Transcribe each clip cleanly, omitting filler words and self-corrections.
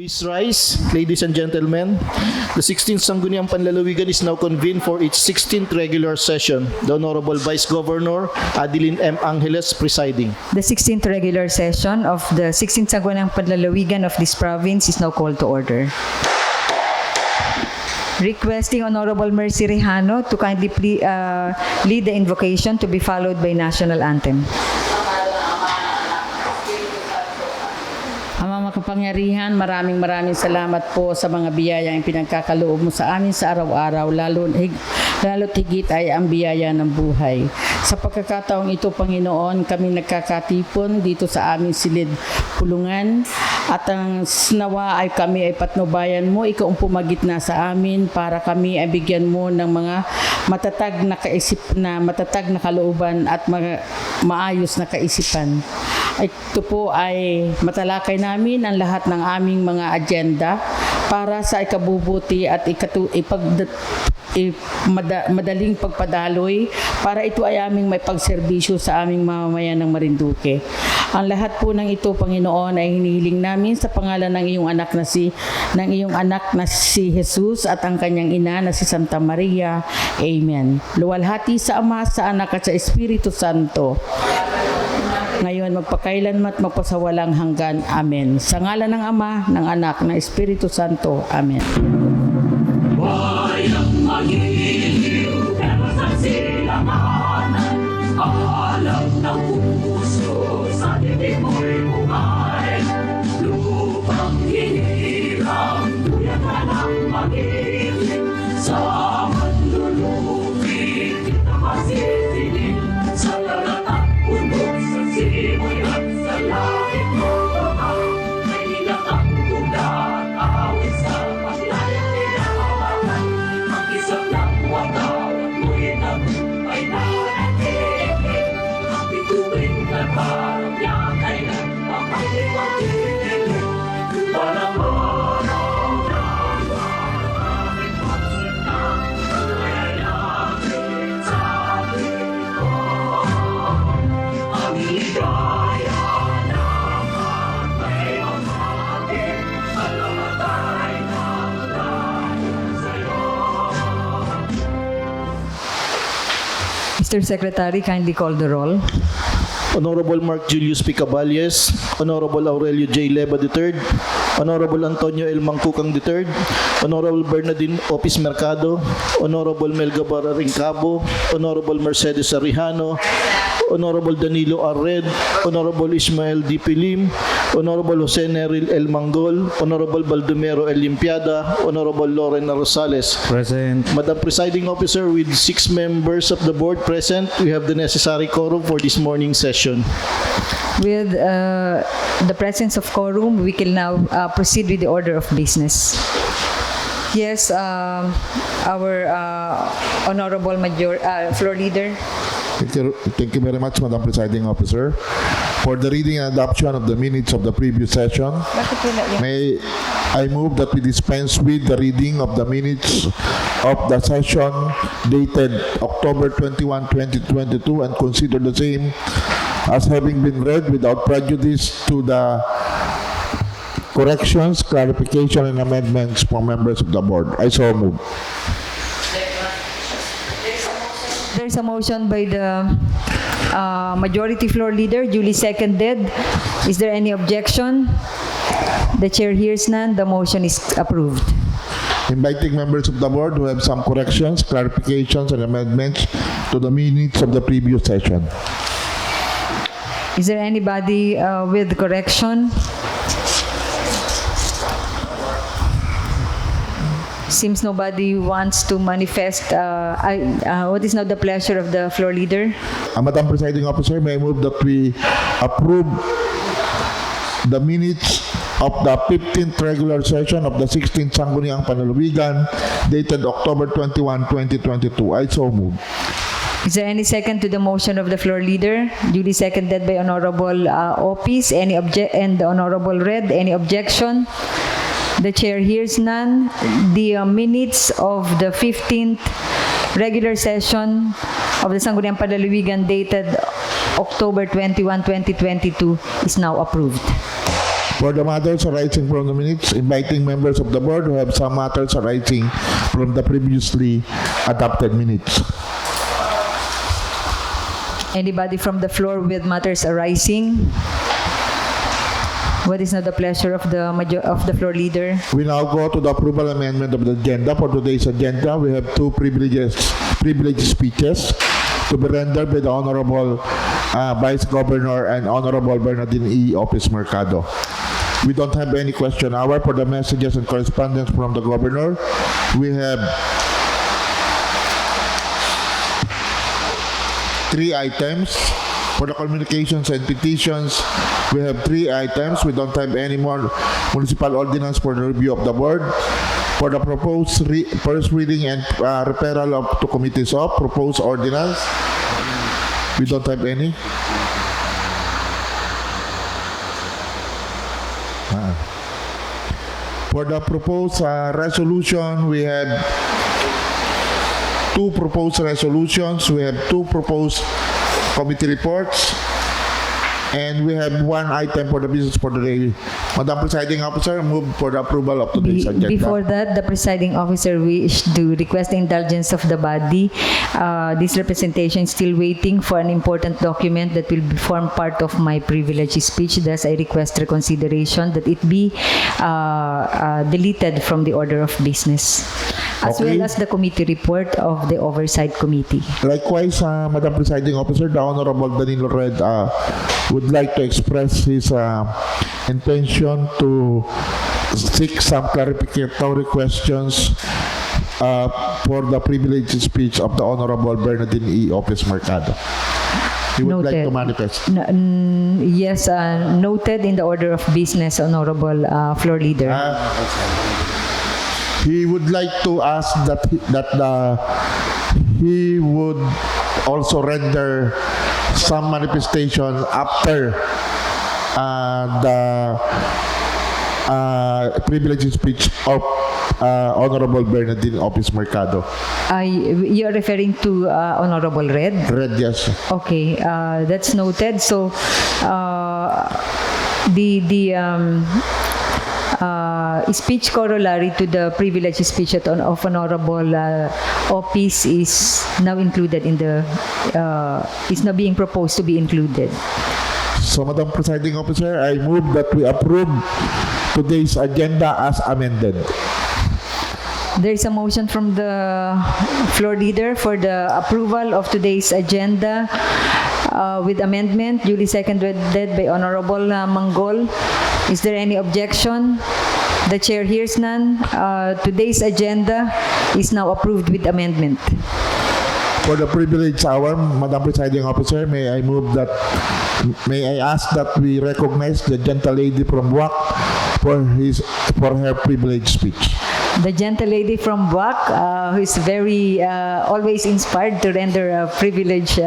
Please rise, ladies and gentlemen. The 16th Sangguniang Panlalawigan is now convened for its 16th regular session. The Honorable Vice Governor Adeline M. Angeles presiding. The 16th regular session of the 16th Sangguniang Panlalawigan of this province is now called to order. Requesting Honorable Mercy Rejano to kindly lead the invocation to be followed by national anthem. Ama makapangyarihan, maraming salamat po sa mga biyayang pinagkakaloob mo sa amin sa araw-araw, lalo't higit ay ang biyaya ng buhay. Sa pagkakataong ito, Panginoon, kami nagkakatipon dito sa aming silid pulungan at ang nawa ay kami ay patnubayan mo, ikaw ang pumagitna sa amin para kami ay bigyan mo ng mga matatag na kalooban at maayos na kaisipan. Ito po ay matalakay namin ang lahat ng aming mga agenda para sa ikabubuti at madaling pagpadaloy para ito ay aming may pagserbisyo sa aming mamamayan ng Marinduque. Ang lahat po ng ito, Panginoon, ay hinihiling namin sa pangalan ng iyong anak na si Jesus at ang kanyang ina na si Santa Maria. Amen. Luwalhati sa Ama, sa Anak at sa Espiritu Santo. Ngayon, magpakailanman at magpasawalang hanggan. Amen. Sa ngalan ng Ama, ng Anak, ng Espiritu Santo. Amen. Bayang magiliw, pero sa silanganan, alam ng puso, sa dibdib mo'y bumay. Lupang hinirang, tuyang ka ng magiliw, sa manlulupit, kita masisinig, sa lahat at bundok, sa simoy at sa langit mo, may ilang ang ulat, awit sa paglayang nilalaman, ang isang lang watawat mo'y nabuhay na nakikinig, ang bituin na parang niya kailan papaliwanigin, parang araw na maraming pagsitang layagin sa atin ko. Ang higaya naman may mamagin, alamatay ng tayo sa'yo. Mr. Secretary, kindly call the roll. Honorable Mark Julius P. Caballes, Honorable Aurelio J. Leva III, Honorable Antonio L. Mangkukang III, Honorable Bernadine Opis-Mercado, Honorable Melga Bararincabo, Honorable Mercedes Arrijano, Honorable Danilo R. Red, Honorable Ismael D. Pilim, Honorable Jose Neril L. Manggol, Honorable Baldomero L. Limpiada, Honorable Lorena Rosales. Present. Madam Presiding Officer, with 6 members of the board present, we have the necessary quorum for this morning's session. With the presence of quorum, we can now proceed with the order of business. Yes, our Honorable Floor Leader. Thank you very much, Madam Presiding Officer. For the reading and adoption of the minutes of the previous session, may I move that we dispense with the reading of the minutes of the session dated October 21, 2022 and consider the same as having been read without prejudice to the corrections, clarification, and amendments from members of the board. I so move. There is a motion by the Majority Floor Leader, duly seconded. Is there any objection? The chair hears none. The motion is approved. Inviting members of the board who have some corrections, clarifications, and amendments to the minutes of the previous session. Is there anybody with correction? Seems nobody wants to manifest. What is now the pleasure of the floor leader? Madam Presiding Officer, may I move that we approve the minutes of the 15th regular session of the 16th Sangguniang Panlalawigan dated October 21, 2022. I so move. Is there any second to the motion of the floor leader? Duly seconded by Honorable Opis. And the Honorable Red. Any objection? The chair hears none. The minutes of the 15th regular session of the Sangguniang Panlalawigan dated October 21, 2022 is now approved. For the matters arising from the minutes, inviting members of the board who have some matters arising from the previously adopted minutes. Anybody from the floor with matters arising? What is now the pleasure of the floor leader? We now go to the approval amendment of the agenda. For today's agenda, we have two privileged speeches to be rendered by the Honorable Vice Governor and Honorable Bernadine E. Opis-Mercado. We don't have any question hour for the messages and correspondence from the Governor. We have 3 items. For the communications and petitions, we have 3 items. We don't have any more municipal ordinance for the review of the board. For the proposed first reading and referral to committees of proposed ordinance, we don't have any. For the proposed resolution, we have 2 proposed resolutions. We have 2 proposed committee reports, and we have 1 item for the business for the day. Madam Presiding Officer, move for the approval of today's agenda. Before that, the presiding officer wish to request the indulgence of the body. This representation is still waiting for an important document that will form part of my privileged speech. Thus, I request reconsideration that it be deleted from the order of business, as Okay. well as the committee report of the Oversight Committee. Likewise, Madam Presiding Officer, the Honorable Danilo Red would like to express his intention to seek some clarificatory questions for the privileged speech of the Honorable Bernadine E. Opis-Mercado. He would like to manifest. Yes, noted in the order of business, Honorable Floor Leader. He would like to ask that he would also render some manifestation after the privileged speech of Honorable Bernadine Opis-Mercado. You're referring to Honorable Red? Red, yes. Okay, that's noted. So, speech corollary to the privileged speech of Honorable Opis is now included in the, is now being proposed to be included. So, Madam Presiding Officer, I move that we approve today's agenda as amended. There is a motion from the floor leader for the approval of today's agenda with amendment, duly seconded by Honorable Manggol. Is there any objection? The chair hears none. Today's agenda is now approved with amendment. For the privileged hour, Madam Presiding Officer, may I ask that we recognize the gentle lady from WAC for her privileged speech. The gentle lady from WAC, who is very always inspired to render a privileged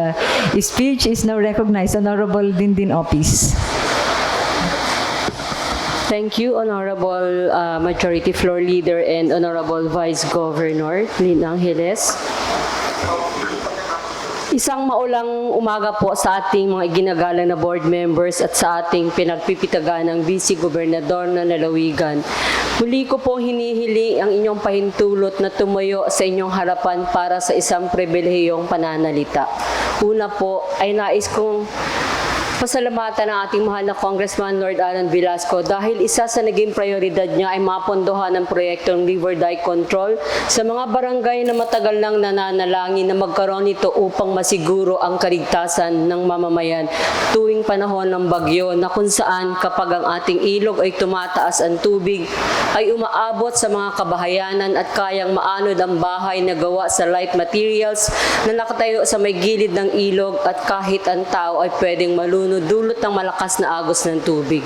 speech, is now recognized. Honorable Dindin Opis. Thank you, Honorable Majority Floor Leader and Honorable Vice Governor Lynn Angeles. Isang maulang umaga po sa ating mga iginagalang na board members at sa ating pinagpipitagan ng Vice Gobernador ng Lalawigan. Muli ko pong hinihiling ang inyong pahintulot na tumayo sa inyong harapan para sa isang pribilehiyong pananalita. Una po ay nais kong pasalamatan ang ating mahal na Congressman Lord Alan Velasco dahil isa sa naging prioridad niya ay mapondohan ng proyektong river dike control sa mga barangay na matagal nang nananalangin na magkaroon nito upang masiguro ang kaligtasan ng mamamayan tuwing panahon ng bagyo na kung saan kapag ang ating ilog ay tumataas ang tubig ay umaabot sa mga kabahayanan at kayang maanod ang bahay na gawa sa light materials na nakatayo sa may gilid ng ilog at kahit ang tao ay pwedeng malunod dulot ng malakas na agos ng tubig.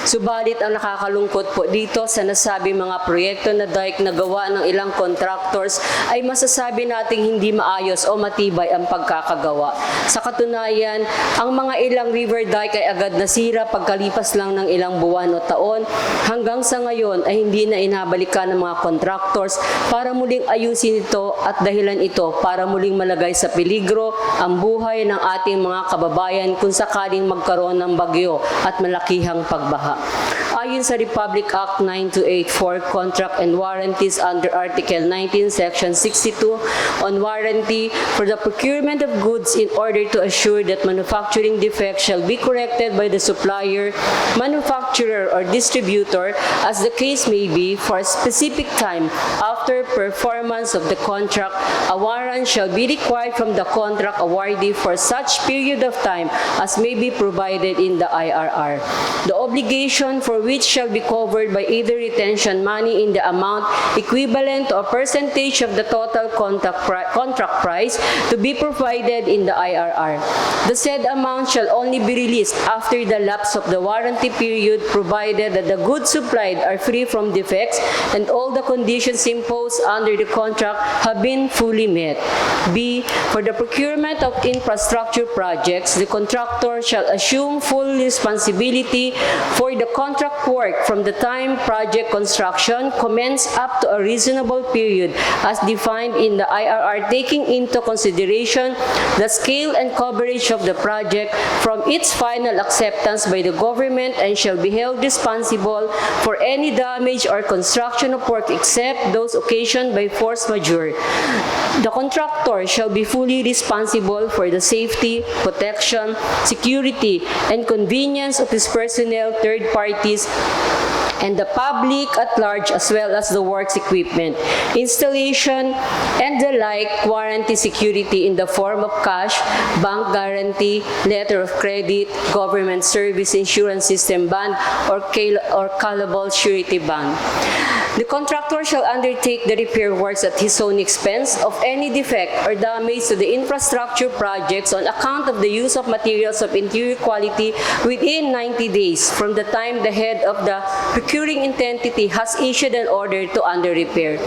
Subalit ang nakakalungkot po dito sa nasabing mga proyekto na dike na gawa ng ilang contractors ay masasabi nating hindi maayos o matibay ang pagkakagawa. Sa katunayan, ang mga ilang river dike ay agad nasira pagkalipas lang ng ilang buwan o taon hanggang sa ngayon ay hindi na inabalikan ng mga contractors para muling ayusin ito at dahilan ito para muling malagay sa peligro ang buhay ng ating mga kababayan kung sakaling magkaroon ng bagyo at malakihang pagbaha. ayon sa Republic Act 9284 Contract and Warranties under Article 19, Section 62 on warranty for the procurement of goods in order to assure that manufacturing defects shall be corrected by the supplier, manufacturer, or distributor as the case may be for a specific time after performance of the contract. A warrant shall be required from the contract awardee for such period of time as may be provided in the IRR. The obligation for which shall be covered by either retention money in the amount equivalent to a percentage of the total contract price to be provided in the IRR. The said amount shall only be released after the lapse of the warranty period, provided that the goods supplied are free from defects and all the conditions imposed under the contract have been fully met. B. For the procurement of infrastructure projects, the contractor shall assume full responsibility for the contract work from the time project construction commence up to a reasonable period as defined in the IRR, taking into consideration the scale and coverage of the project from its final acceptance by the government, and shall be held responsible for any damage or construction of work except those occasioned by force majeure. The contractor shall be fully responsible for the safety, protection, security, and convenience of his personnel, third parties, and the public at large, as well as the works equipment, installation, and the like, warranty security in the form of cash, bank guarantee, letter of credit, government service insurance system bond, or callable surety bond. The contractor shall undertake the repair works at his own expense of any defect or damage to the infrastructure projects on account of the use of materials of inferior quality within 90 days from the time the head of the procuring entity has issued an order to under repair.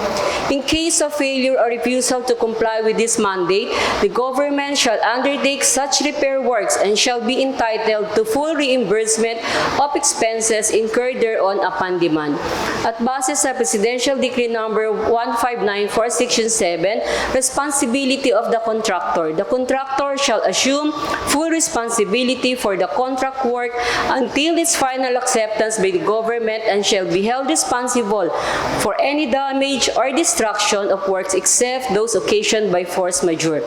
In case of failure or refusal to comply with this mandate, the government shall undertake such repair works and shall be entitled to full reimbursement of expenses incurred thereon upon demand. At base sa Presidential Decree Number 1594, Section 7, responsibility of the contractor. The contractor shall assume full responsibility for the contract work until its final acceptance by the government, and shall be held responsible for any damage or destruction of works except those occasioned by force majeure.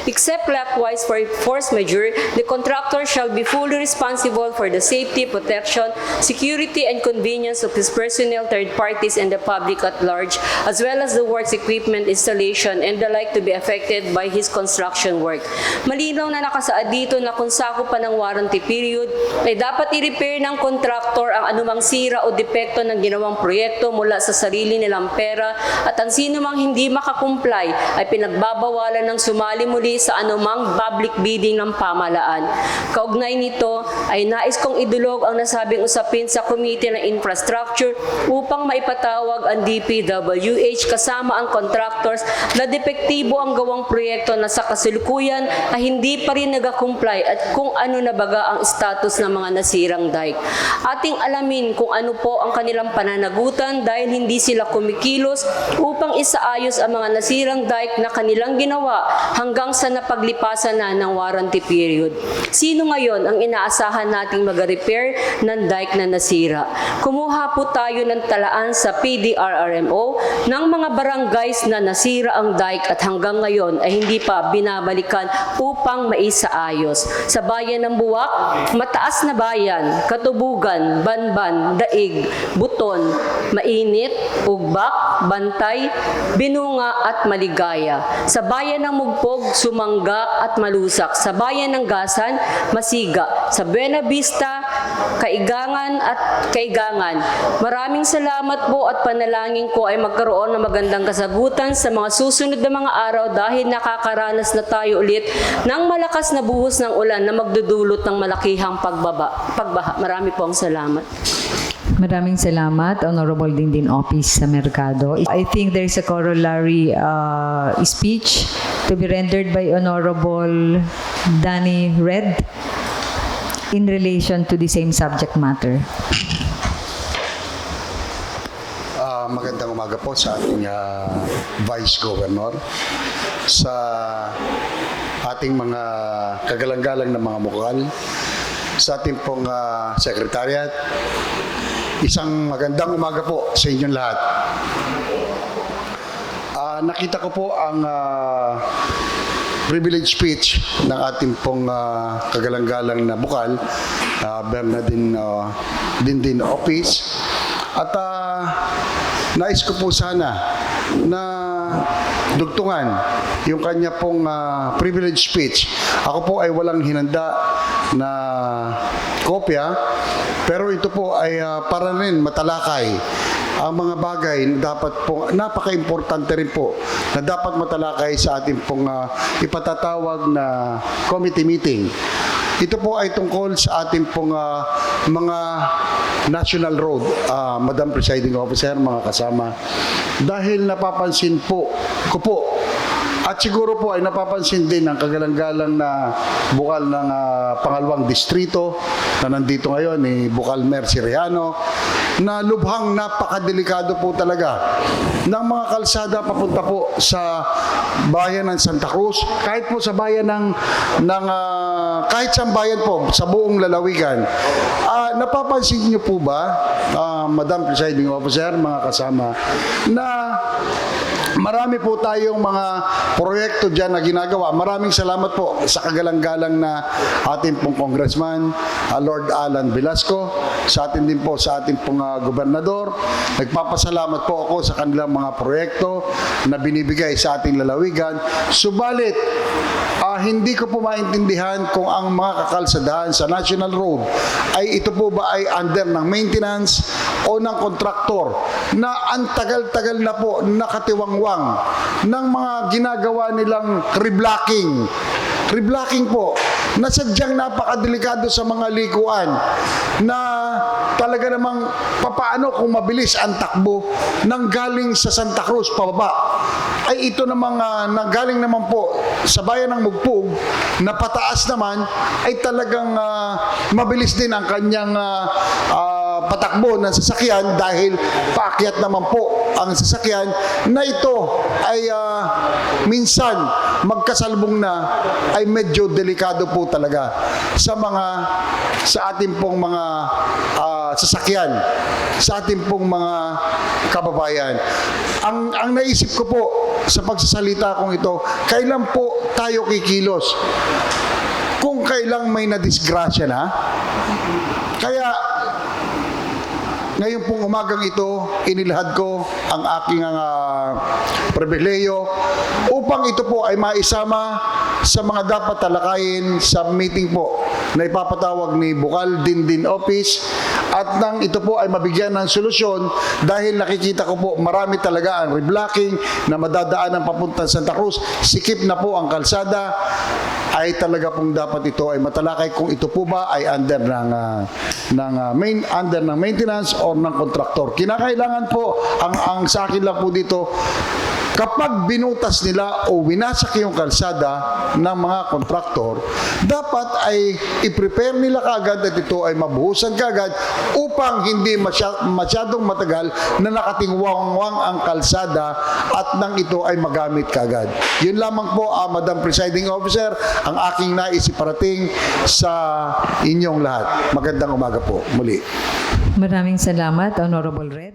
Except likewise for force majeure, the contractor shall be fully responsible for the safety, protection, security, and convenience of his personnel, third parties, and the public at large, as well as the works equipment, installation, and the like to be affected by his construction work. Malinaw na nakasaad dito na kung sakop pa ng warranty period, ay dapat i-repair ng contractor ang anumang sira o depekto ng ginawang proyekto mula sa sarili nilang pera, at ang sino mang hindi makakumply ay pinagbabawalan ng sumali muli sa anumang public bidding ng pamahalaan. Kaugnay nito ay nais kong idulog ang nasabing usapin sa Committee ng Infrastructure upang maipatawag ang DPWH kasama ang contractors na depektibo ang gawang proyekto na sa kasalukuyan ay hindi pa rin nag-comply at kung ano na baga ang status ng mga nasirang dike. Ating alamin kung ano po ang kanilang pananagutan dahil hindi sila kumikilos upang isaayos ang mga nasirang dike na kanilang ginawa hanggang sa napaglipasan na ng warranty period. Sino ngayon ang inaasahan nating mag-repair ng dike na nasira? Kumuha po tayo ng talaan sa PDRRMO ng mga barangays na nasira ang dike at hanggang ngayon ay hindi pa binabalikan upang maisaayos. Sa bayan ng Buwak, Mataas na Bayan, Katubugan, Banban, Daig, Buton, Mainit, Ugbak, Bantay, Binunga at Maligaya. Sa bayan ng Mogpog, Sumangga at Malusak. Sa bayan ng Gasan, Masiga. Sa Buena Vista, Kaigangan at Kaigangan. Maraming salamat po at panalangin ko ay magkaroon ng magandang kasagutan sa mga susunod na mga araw dahil nakakaranas na tayo ulit ng malakas na buhos ng ulan na magdudulot ng malakihang pagbaha. Marami po ang salamat. Maraming salamat, Honorable Dindin Opis-Mercado. I think there is a corollary speech to be rendered by Honorable Danny Red in relation to the same subject matter. Magandang umaga po sa ating Vice Governor, sa ating mga kagalang-galang na mga mukal, sa ating pong Secretariat, Isang magandang umaga po sa inyong lahat. Nakita ko po ang privilege speech ng ating pong kagalang-galang na bukal, Bernadine Dindin Opis. At nais ko po sana na dugtungan yung kanya pong privilege speech. Ako po ay walang hinanda na kopya, pero ito po ay para rin matalakay ang mga bagay na dapat po, napaka-importante rin po, na dapat matalakay sa ating pong ipatatawag na committee meeting. Ito po ay tungkol sa ating pong mga national road, Madam Presiding Officer, mga kasama. Dahil napapansin ko po, at siguro po ay napapansin din ng kagalang-galang na bukal ng pangalawang distrito na nandito ngayon, ni Bukal Mer Siriano, na lubhang napakadelikado po talaga ng mga kalsada papunta po sa bayan ng Santa Cruz, kahit po sa bayan kahit sa bayan po sa buong lalawigan. Napapansin niyo po ba, Madam Presiding Officer, mga kasama, na marami po tayong mga proyekto dyan na ginagawa. Maraming salamat po sa kagalang-galang na ating pong Congressman, Lord Alan Velasco, sa atin din po sa ating pong gobernador. Nagpapasalamat po ako sa kanilang mga proyekto na binibigay sa ating lalawigan. Subalit, hindi ko po maintindihan kung ang mga kakalsadahan sa National Road ay ito po ba ay under ng maintenance o ng kontraktor na ang tagal-tagal na po nakatiwangwang ng mga ginagawa nilang reblocking. Reblocking po na sadyang napakadelikado sa mga likuan, na talaga namang papaano kung mabilis ang takbo nang galing sa Santa Cruz pababa, ay ito namang nanggaling naman po sa bayan ng Mogpog na pataas naman, ay talagang mabilis din ang kanyang patakbo ng sasakyan dahil paakyat naman po ang sasakyan, na ito ay minsan magkasalubong na ay medyo delikado po talaga sa ating pong mga sasakyan, sa ating pong mga kababayan. Ang naisip ko po sa pagsasalita kong ito, kailan po tayo kikilos? Kung kailang may nadisgrasya na. Kaya ngayon pong umagang ito, inilahad ko ang aking pribilehiyo upang ito po ay maisama sa mga dapat talakayin sa meeting po na ipapatawag ni Bukal Dindin Office, at nang ito po ay mabigyan ng solusyon, dahil nakikita ko po marami talaga ang reblocking na madadaan ng papuntang Santa Cruz, sikip na po ang kalsada, ay talaga pong dapat ito ay matalakay kung ito po ba ay under ng maintenance or ng kontraktor. Kinakailangan po, ang sa akin lang po dito, kapag binutas nila o winasak yung kalsada ng mga kontraktor, dapat ay i-prepare nila kaagad at ito ay mabuhusan kaagad upang hindi masyadong matagal na nakatingwang-wang ang kalsada at nang ito ay magamit kaagad. Yun lamang po, Madam Presiding Officer, ang aking nais iparating sa inyong lahat. Magandang umaga po muli. Maraming salamat, Honorable Red.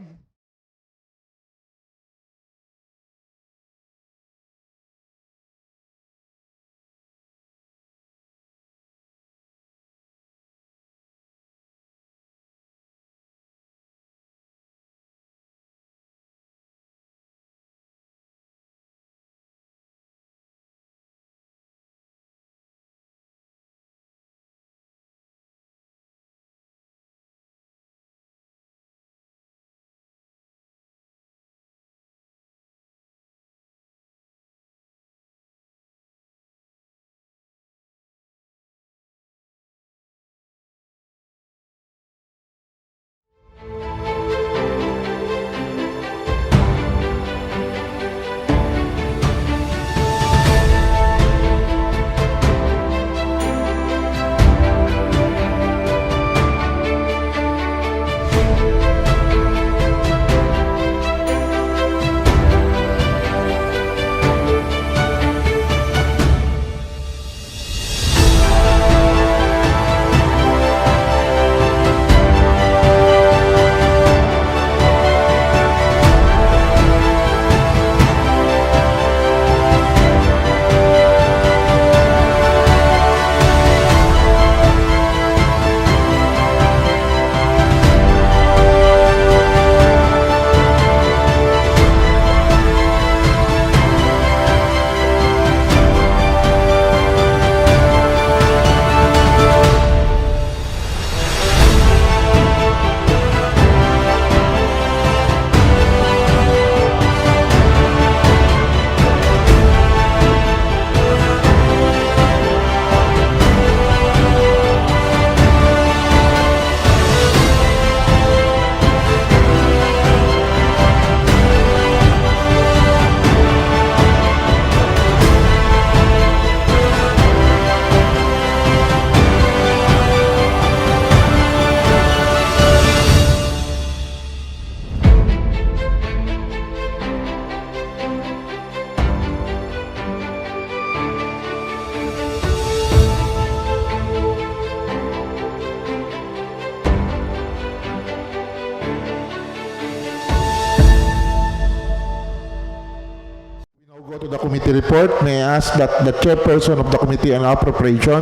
committee report, may I ask that the chairperson of the Committee on Appropriation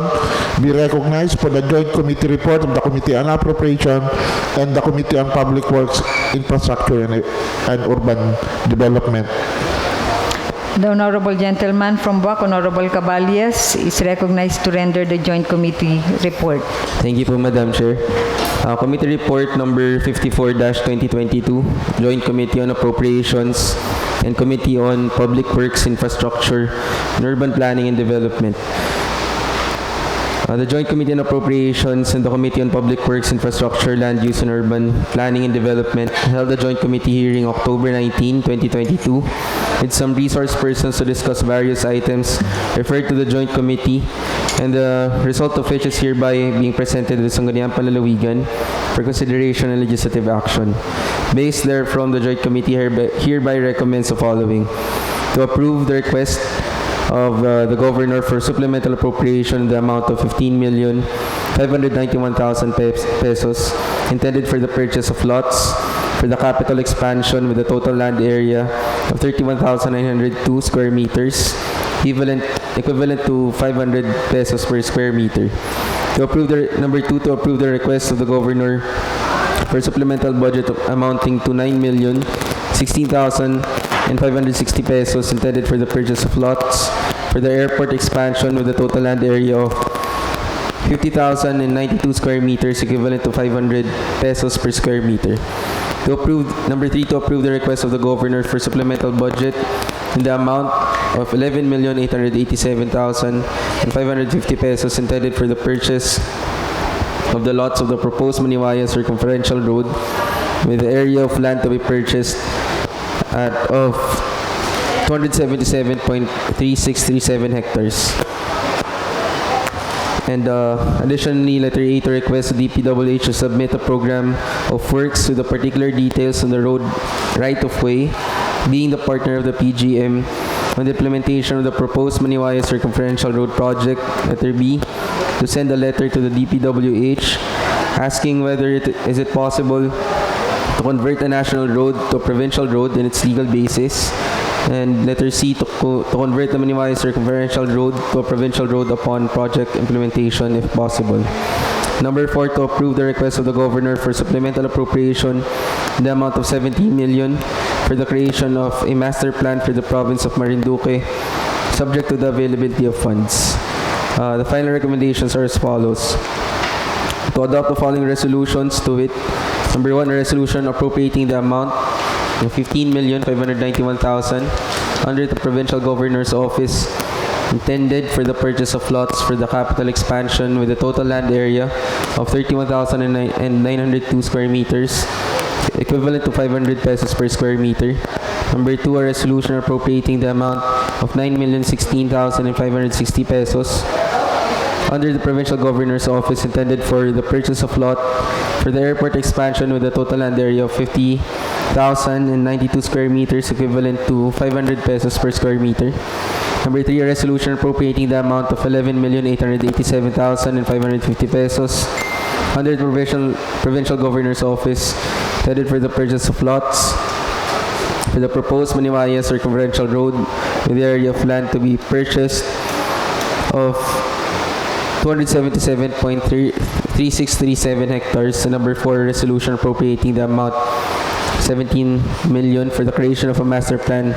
be recognized for the joint committee report of the Committee on Appropriation and the Committee on Public Works, Infrastructure and Urban Development. The Honorable Gentleman from BUAC, Honorable Caballes, is recognized to render the joint committee report. Thank you po, Madam Chair. Committee Report number 54-2022, Joint Committee on Appropriations and Committee on Public Works, Infrastructure, and Urban Planning and Development. The Joint Committee on Appropriations and the Committee on Public Works, Infrastructure, Land Use and Urban Planning and Development held a joint committee hearing October 19, 2022 with some resource persons to discuss various items referred to the joint committee, and the result of which is hereby being presented to the Sangguniang Panlalawigan for consideration and legislative action. Based therefrom, the joint committee hereby recommends the following: to approve the request of the Governor for supplemental appropriation in the amount of 15,591,000 pesos intended for the purchase of lots for the capital expansion with a total land area of 31,902 square meters, equivalent to 500 pesos per square meter. To approve number 2, to approve the request of the Governor for supplemental budget amounting to 9,016,560 pesos intended for the purchase of lots for the airport expansion with a total land area of 50,092 square meters, equivalent to 500 pesos per square meter. To approve number 3, to approve the request of the Governor for supplemental budget in the amount of 11,887,550 pesos intended for the purchase of the lots of the proposed Maniwaya Circumferential Road with the area of land to be purchased of 277.3637 hectares. And additionally, letter A, to request the DPWH to submit a program of works with the particular details on the road right-of-way, being the partner of the PGM, on the implementation of the proposed Maniwaya Circumferential Road project. Letter B, to send a letter to the DPWH asking whether it is possible to convert a national road to a provincial road in its legal basis. And letter C, to convert the Maniwaya Circumferential Road to a provincial road upon project implementation if possible. Number 4, to approve the request of the Governor for supplemental appropriation in the amount of 17 million for the creation of a master plan for the province of Marinduque, subject to the availability of funds. The final recommendations are as follows: to adopt the following resolutions, to wit: number 1, a resolution appropriating the amount of 15,591,000 under the Provincial Governor's Office intended for the purchase of lots for the capital expansion with a total land area of 31,902 square meters, equivalent to 500 pesos per square meter. Number 2, a resolution appropriating the amount of 9,016,560 pesos under the Provincial Governor's Office intended for the purchase of lot for the airport expansion with a total land area of 50,092 square meters, equivalent to 500 pesos per square meter. Number 3, a resolution appropriating the amount of 11,887,550 pesos under the Provincial Governor's Office intended for the purchase of lots for the proposed Maniwaya Circumferential Road with the area of land to be purchased of 277.3637 hectares. And number 4, a resolution appropriating the amount 17 million for the creation of a master plan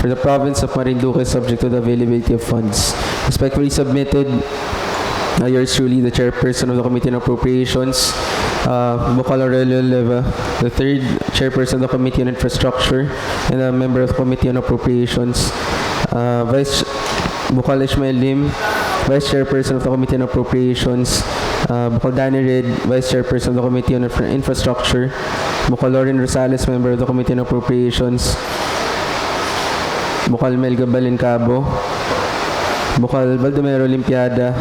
for the province of Marinduque, subject to the availability of funds. Respectfully submitted, yours truly, the chairperson of the Committee on Appropriations, Bukal Aurelio Leva III, chairperson of the Committee on Infrastructure and a member of the Committee on Appropriations, Vice Bukal Ishmael Lim, Vice Chairperson of the Committee on Appropriations, Bukal Danny Red, Vice Chairperson of the Committee on Infrastructure, Bukal Loren Rosales, member of the Committee on Appropriations, Bukal Melga Balincabo, Bukal Baldomero Limpiada,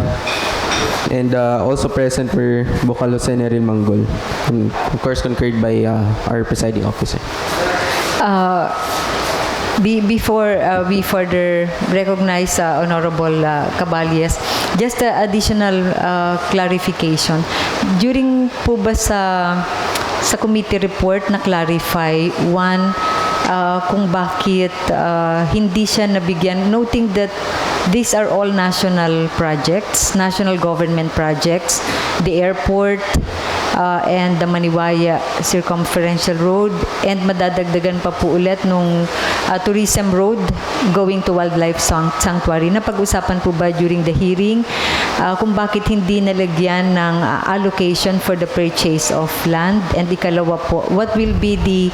and also present were Bukal Jose Neril Manggol, and of course concurred by our presiding officer. Before we further recognize Honorable Caballes, just additional clarification. During po ba sa committee report na clarify, one, kung bakit hindi siya nabigyan, noting that these are all national projects, national government projects, the airport, and the Maniwaya Circumferential Road, and madadagdagan pa po ulit nung tourism road going to wildlife sanctuary. Napag-usapan po ba during the hearing kung bakit hindi nalagyan ng allocation for the purchase of land? And ikalawa po, what will be the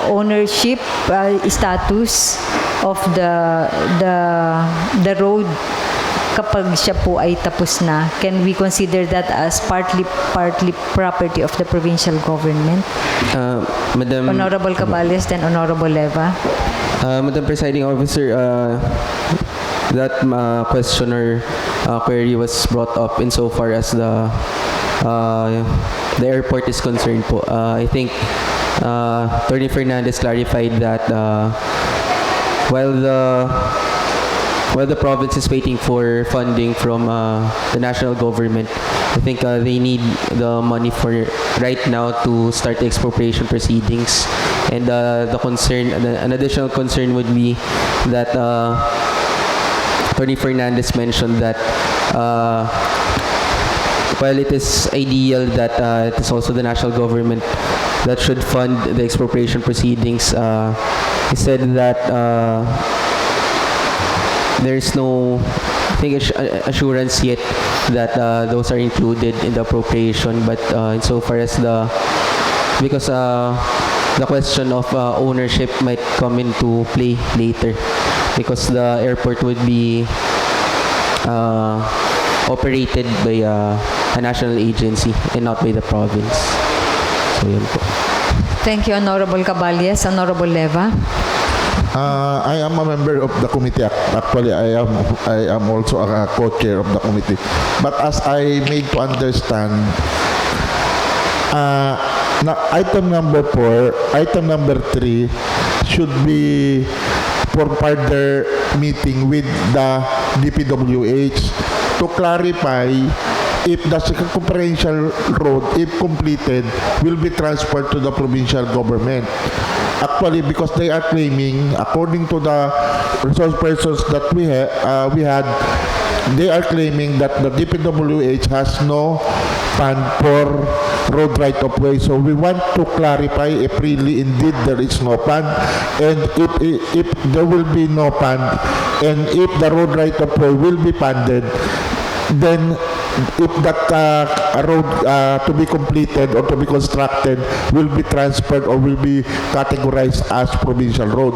ownership status of the road kapag siya po ay tapos na? Can we consider that as partly property of the provincial government? Madam Honorable Cabales, then Honorable Leva. Madam Presiding Officer, that question or query was brought up insofar as the airport is concerned po. I think Attorney Fernandez clarified that while the province is waiting for funding from the national government, I think they need the money for right now to start the expropriation proceedings. And an additional concern would be that Attorney Fernandez mentioned that while it is ideal that it is also the national government that should fund the expropriation proceedings, he said that there is no assurance yet that those are included in the appropriation. But insofar as because the question of ownership might come into play later, because the airport would be operated by a national agency and not by the province. So yun po. Thank you, Honorable Cabales. Honorable Leva. I am a member of the committee. Actually, I am also a co-chair of the committee. But as I made to understand, item number 4, item number 3 should be for further meeting with the DPWH to clarify if the circumferential road, if completed, will be transferred to the provincial government. Actually, because they are claiming, according to the resource persons that we had, they are claiming that the DPWH has no fund for road right-of-way. So we want to clarify if really indeed there is no fund, and if there will be no fund, and if the road right-of-way will be funded, then if that road to be completed or to be constructed will be transferred or will be categorized as provincial road.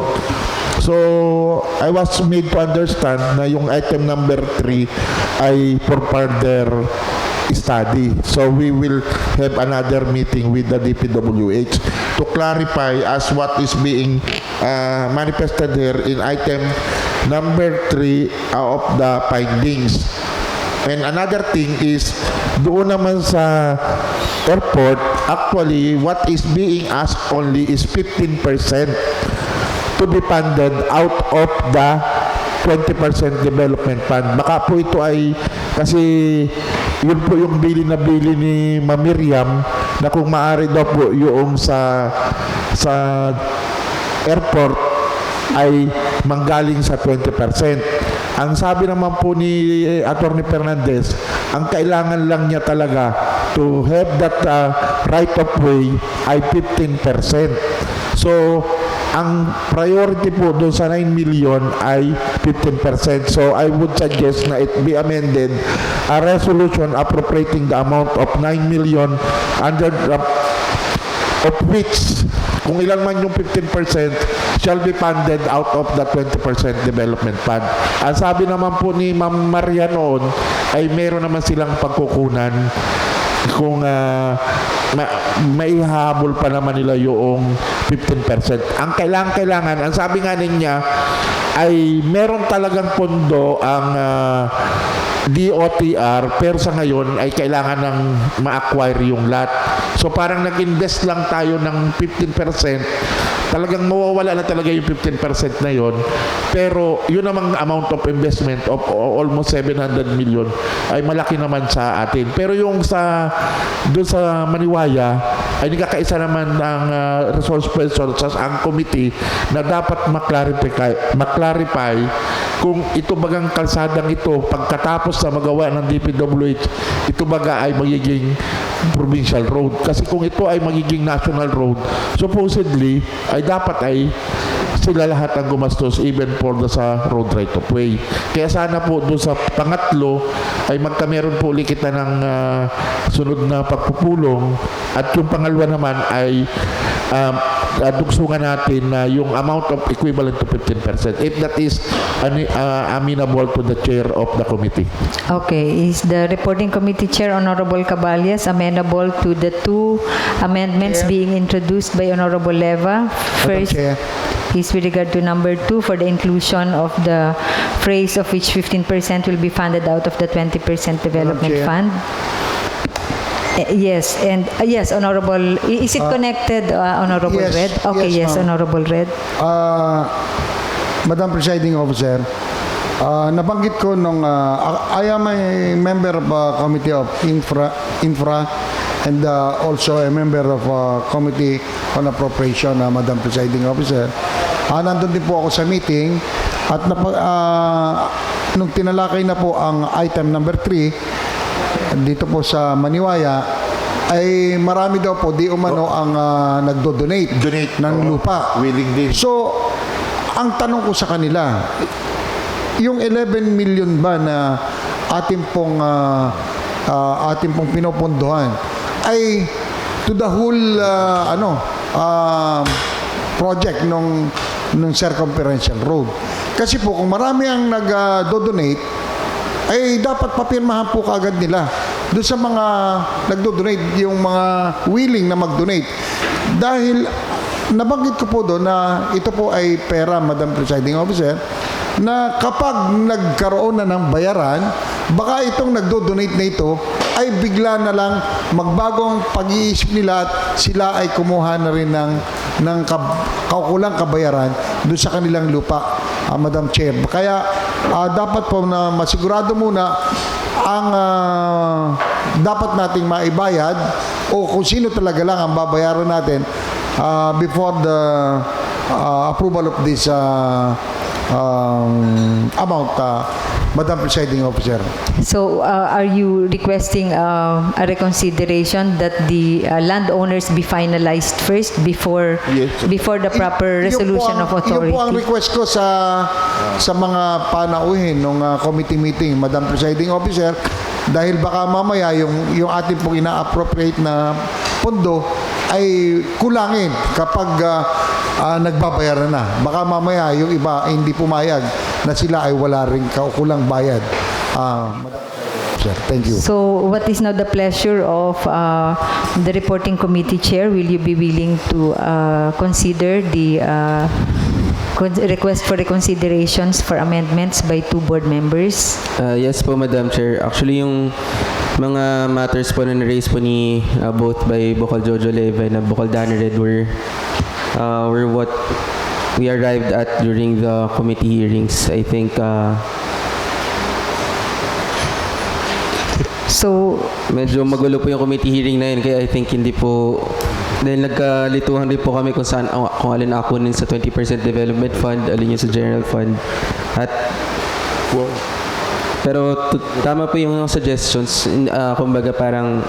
So I was made to understand na yung item number 3 ay for further study. So we will have another meeting with the DPWH to clarify as what is being manifested here in item number 3 of the findings. And another thing is, doon naman sa airport, actually, what is being asked only is 15% to be funded out of the 20% development fund. Baka po ito ay, kasi yun po yung bili na bili ni Ma'am Miriam, na kung maaari daw po yung sa airport ay manggaling sa 20%. Ang sabi naman po ni Attorney Fernandez, ang kailangan lang niya talaga to have that right of way ay 15%. So, ang priority po doon sa 9 million ay 15%. So, I would suggest na it be amended, a resolution appropriating the amount of 9 million under of which, kung ilan man yung 15%, shall be funded out of the 20% development fund. Ang sabi naman po ni Ma'am Maria noon, ay meron naman silang pagkukunan kung maihahabol pa naman nila yung 15%. Ang kailangan, ang sabi nga niya, ay meron talagang pondo ang DOTR, pero sa ngayon ay kailangan ng ma-acquire yung lot. So parang nag-invest lang tayo ng 15%, talagang mawawala na talaga yung 15% na yon. Pero yun namang amount of investment of almost 700 million ay malaki naman sa atin. Pero yung doon sa Maniwaya ay nagkakaisa naman ang resource person ang committee na dapat maklarify kung ito bagang kalsadang ito pagkatapos na magawa ng DPWH, ito baga ay magiging provincial road. Kasi kung ito ay magiging national road, supposedly ay dapat ay sila lahat ang gumastos even for sa road right of way. Kaya sana po doon sa pangatlo ay magkameron po ulit kita ng sunod na pagpupulong, at yung pangalawa naman ay dugsungan natin na yung amount of equivalent to 15% if that is amenable to the chair of the committee. Okay, is the reporting committee chair, Honorable Caballas, amenable to the two amendments being introduced by Honorable Leva? First is with regard to number 2 for the inclusion of the phrase of which 15% will be funded out of the 20% development fund. Yes, and yes, Honorable, is it connected, Honorable yes, Red? Okay, yes, yes, ma'am. Honorable Red. Madam Presiding Officer, nabanggit ko nung I am a member of Committee of Infra and also a member of Committee on Appropriation, Madam Presiding Officer. Nandun din po ako sa meeting at nung tinalakay na po ang item number 3 dito po sa Maniwaya, ay marami daw po di umano ang nagdo-donate ng lupa. Willing din. So, ang tanong ko sa kanila, yung 11 million ba na ating pong pinopondohan ay to the whole project nung circumferential road. Kasi po kung marami ang nag-donate, ay dapat papirmahan po kaagad nila doon sa mga nagdo-donate, yung mga willing na mag-donate. Dahil nabanggit ko po doon na ito po ay pera, Madam Presiding Officer, na kapag nagkaroon na ng bayaran, baka itong nagdo-donate na ito ay bigla na lang magbagong pag-iisip nila at sila ay kumuha na rin ng kaukulang kabayaran doon sa kanilang lupa, Madam Chair. Kaya dapat po na masigurado muna ang dapat nating maibayad o kung sino talaga lang ang babayaran natin before the approval of this amount, Madam Presiding Officer. So, are you requesting a reconsideration that the landowners be finalized first before the proper resolution of authority? Yun po ang request ko sa mga panauhin ng committee meeting, Madam Presiding Officer, dahil baka mamaya yung ating pong ina-appropriate na pondo ay kulangin kapag nagbabayaran na. Baka mamaya yung iba ay hindi pumayag na sila ay wala rin kaukulang bayad. Sir, thank you. So, what is now the pleasure of the reporting committee chair? Will you be willing to consider the request for reconsiderations for amendments by 2 board members? Yes po, Madam Chair. Actually, yung mga matters po na na-raise po ni both by Bokal Jojo Leva and Bokal Danny Red were what we arrived at during the committee hearings. I think so medyo magulo po yung committee hearing na yun, kaya I think hindi po, dahil nagkalituhan rin po kami kung saan, kung alin akunin sa 20% development fund, alin yung sa general fund, at pero tama po yung suggestions, kumbaga parang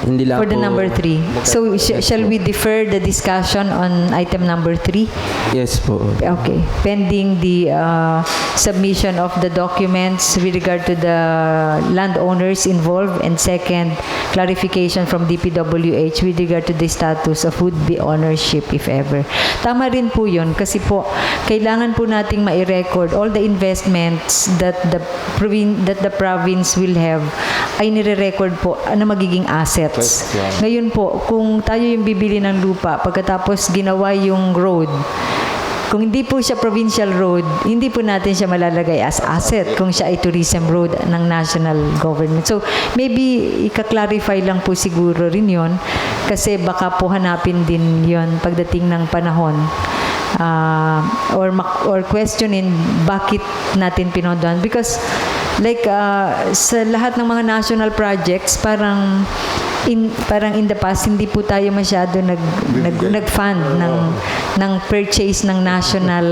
hindi lang for the number 3. So, shall we defer the discussion on item number 3? Yes po. Okay. Pending the submission of the documents with regard to the landowners involved, and second, clarification from DPWH with regard to the status of would-be ownership, if ever. Tama rin po yun, kasi po, kailangan po nating ma-record all the investments that the province will have ay nire-record po na magiging assets. Ngayon po, kung tayo yung bibili ng lupa, pagkatapos ginawa yung road, Kung hindi po siya provincial road, hindi po natin siya malalagay as asset kung siya ay tourism road ng national government. So, maybe ika-clarify lang po siguro rin yon kasi baka po hanapin din yon pagdating ng panahon. Or questionin bakit natin pinondohan. Because like sa lahat ng mga national projects, parang in the past hindi po tayo masyado nag-fund ng purchase ng national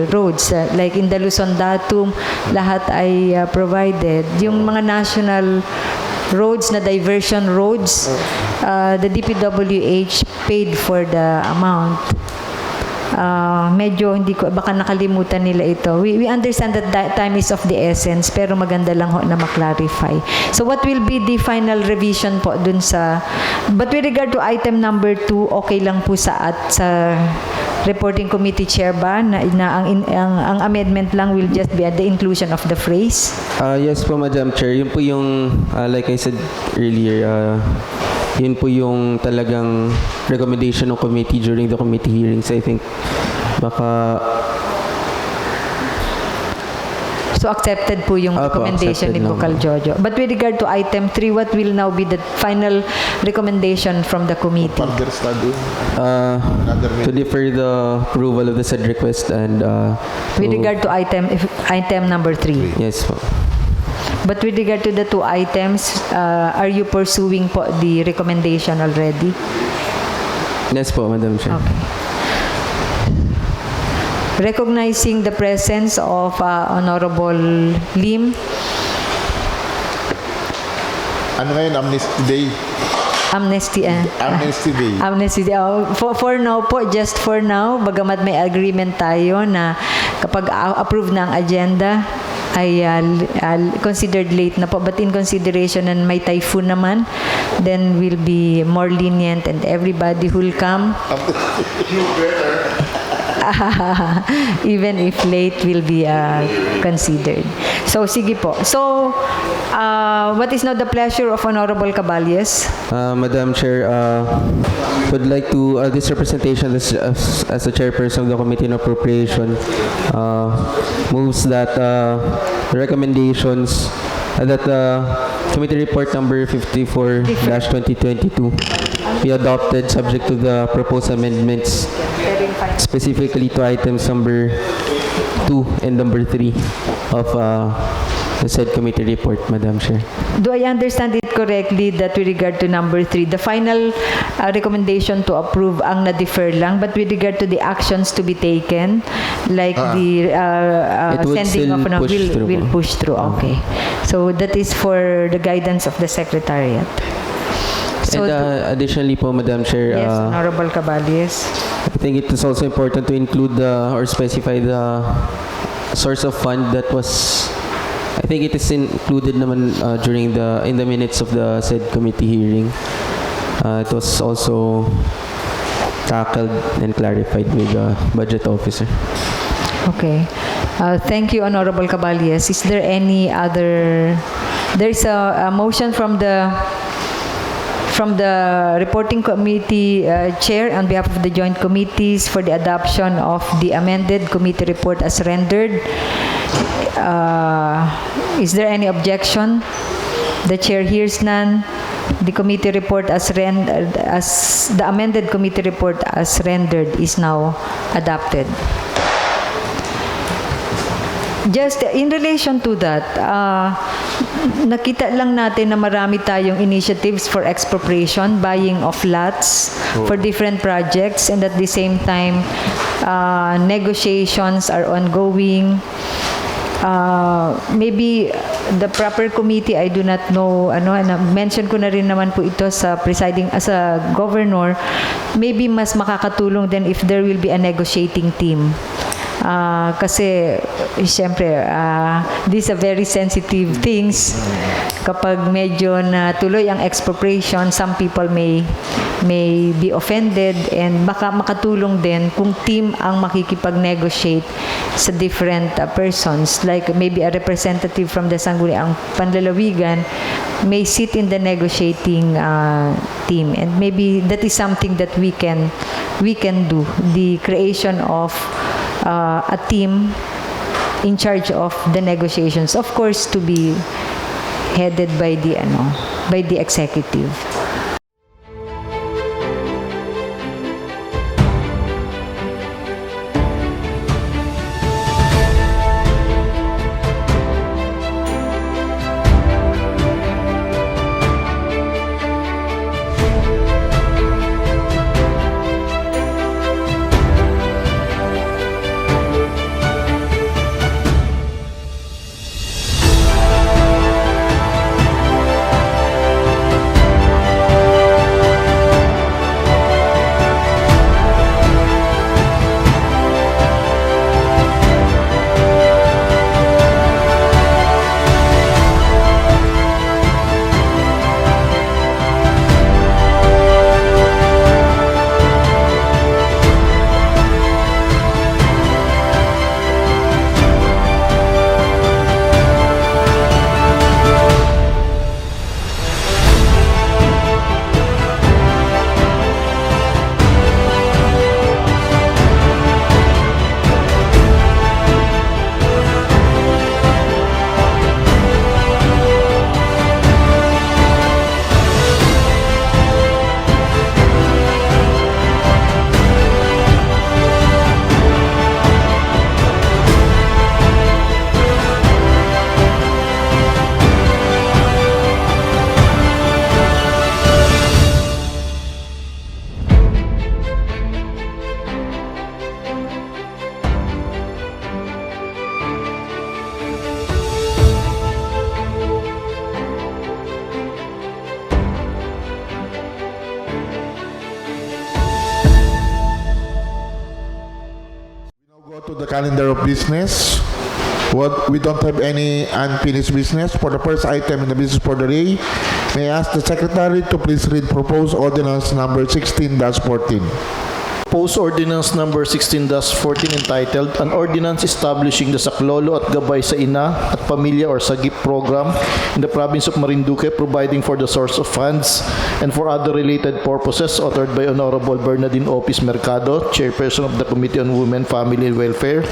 roads. Like in the Luzon Datum, lahat ay provided. Yung mga national roads na diversion roads, the DPWH paid for the amount. Medyo hindi ko, baka nakalimutan nila ito. We understand that time is of the essence, pero maganda lang ho na maklarify. So what will be the final revision po dun sa, but with regard to item number 2, okay lang po sa reporting committee chair ba na ang amendment lang will just be at the inclusion of the phrase? Yes po, Madam Chair. Yun po yung, like I said earlier, yun po yung talagang recommendation ng committee during the committee hearings. I think baka... So accepted po yung recommendation ni Bukal Jojo. But with regard to item 3, what will now be the final recommendation from the committee? Further study. To defer the approval of the said request and... With regard to item number 3? Yes po. But with regard to the 2 items, are you pursuing po the recommendation already? Yes po, Madam Chair. Okay. Recognizing the presence of Honorable Lim. Ano ngayon? Amnesty Day. Amnesty Day. Amnesty Day. For now po, just for now, bagamat may agreement tayo na kapag approve na ang agenda, ay considered late na po. But in consideration na may typhoon naman, then we'll be more lenient and everybody who'll come, even if late, will be considered. So, sige po. So, what is now the pleasure of Honorable Caballes? Madam Chair, would like to, this representation as the chairperson of the Committee on Appropriation moves that recommendations that Committee Report number 54-2022 be adopted subject to the proposed amendments, specifically to items number 2 and number 3 of the said committee report, Madam Chair. Do I understand it correctly that with regard to number 3, the final recommendation to approve ang na-defer lang, but with regard to the actions to be taken, like the sending of will push through. Okay. So that is for the guidance of the Secretariat. So and additionally po, Madam Chair, yes, Honorable Caballes. I think it is also important to include or specify the source of fund that was, I think it is included naman during in the minutes of the said committee hearing. It was also tackled and clarified with the budget officer. Okay. Thank you, Honorable Caballes. Is there any other? There's a motion from the reporting committee chair on behalf of the joint committees for the adoption of the amended committee report as rendered. Is there any objection? The chair hears none. The committee report as the amended committee report as rendered is now adopted. Just in relation to that, nakita lang natin na marami tayong initiatives for expropriation, buying of lots for different projects, and at the same time, negotiations are ongoing. Maybe the proper committee, I do not know, mention ko na rin naman po ito sa presiding, as a governor, maybe mas makakatulong din if there will be a negotiating team. Kasi siyempre these are very sensitive things. Kapag medyo natuloy ang expropriation, some people may be offended, and baka makatulong din kung team ang makikipag-negotiate sa different persons, like maybe a representative from the Sangguniang Panlalawigan may sit in the negotiating team, and maybe that is something that we can do, the creation of a team in charge of the negotiations, of course to be headed by the executive. To the calendar of business. We don't have any unfinished business. For the first item in the business for the day, may I ask the Secretary to please read proposed ordinance number 16-14. Proposed Ordinance Number 16-14 entitled, An Ordinance Establishing the Saklolo at Gabay sa Ina at Pamilya or Sagip Program in the Province of Marinduque, providing for the source of funds and for other related purposes, authored by Honorable Bernadine Opis-Mercado, Chairperson of the Committee on Women, Family, Welfare,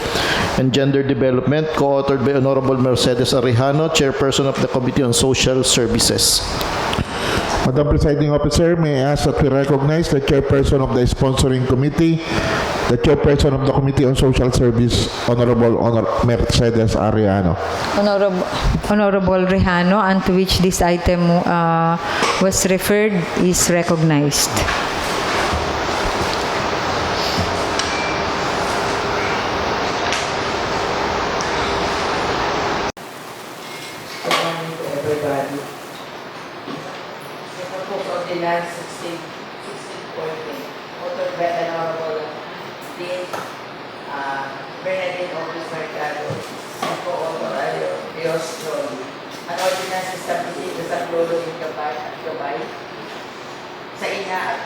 and Gender Development, co-authored by Honorable Mercedes Arejano, Chairperson of the Committee on Social Services. Madam Presiding Officer, may I ask that we recognize the Chairperson of the Sponsoring Committee, the Chairperson of the Committee on Social Service, Honorable Mercedes Arejano. Honorable Rejano, unto which this item was referred, is recognized. Ordinance 1614, authored by Honorable Dean Bernadine Opis-Mercado, and co-author Torrijos J. An ordinance establishing the saklolo in Gabay sa ina at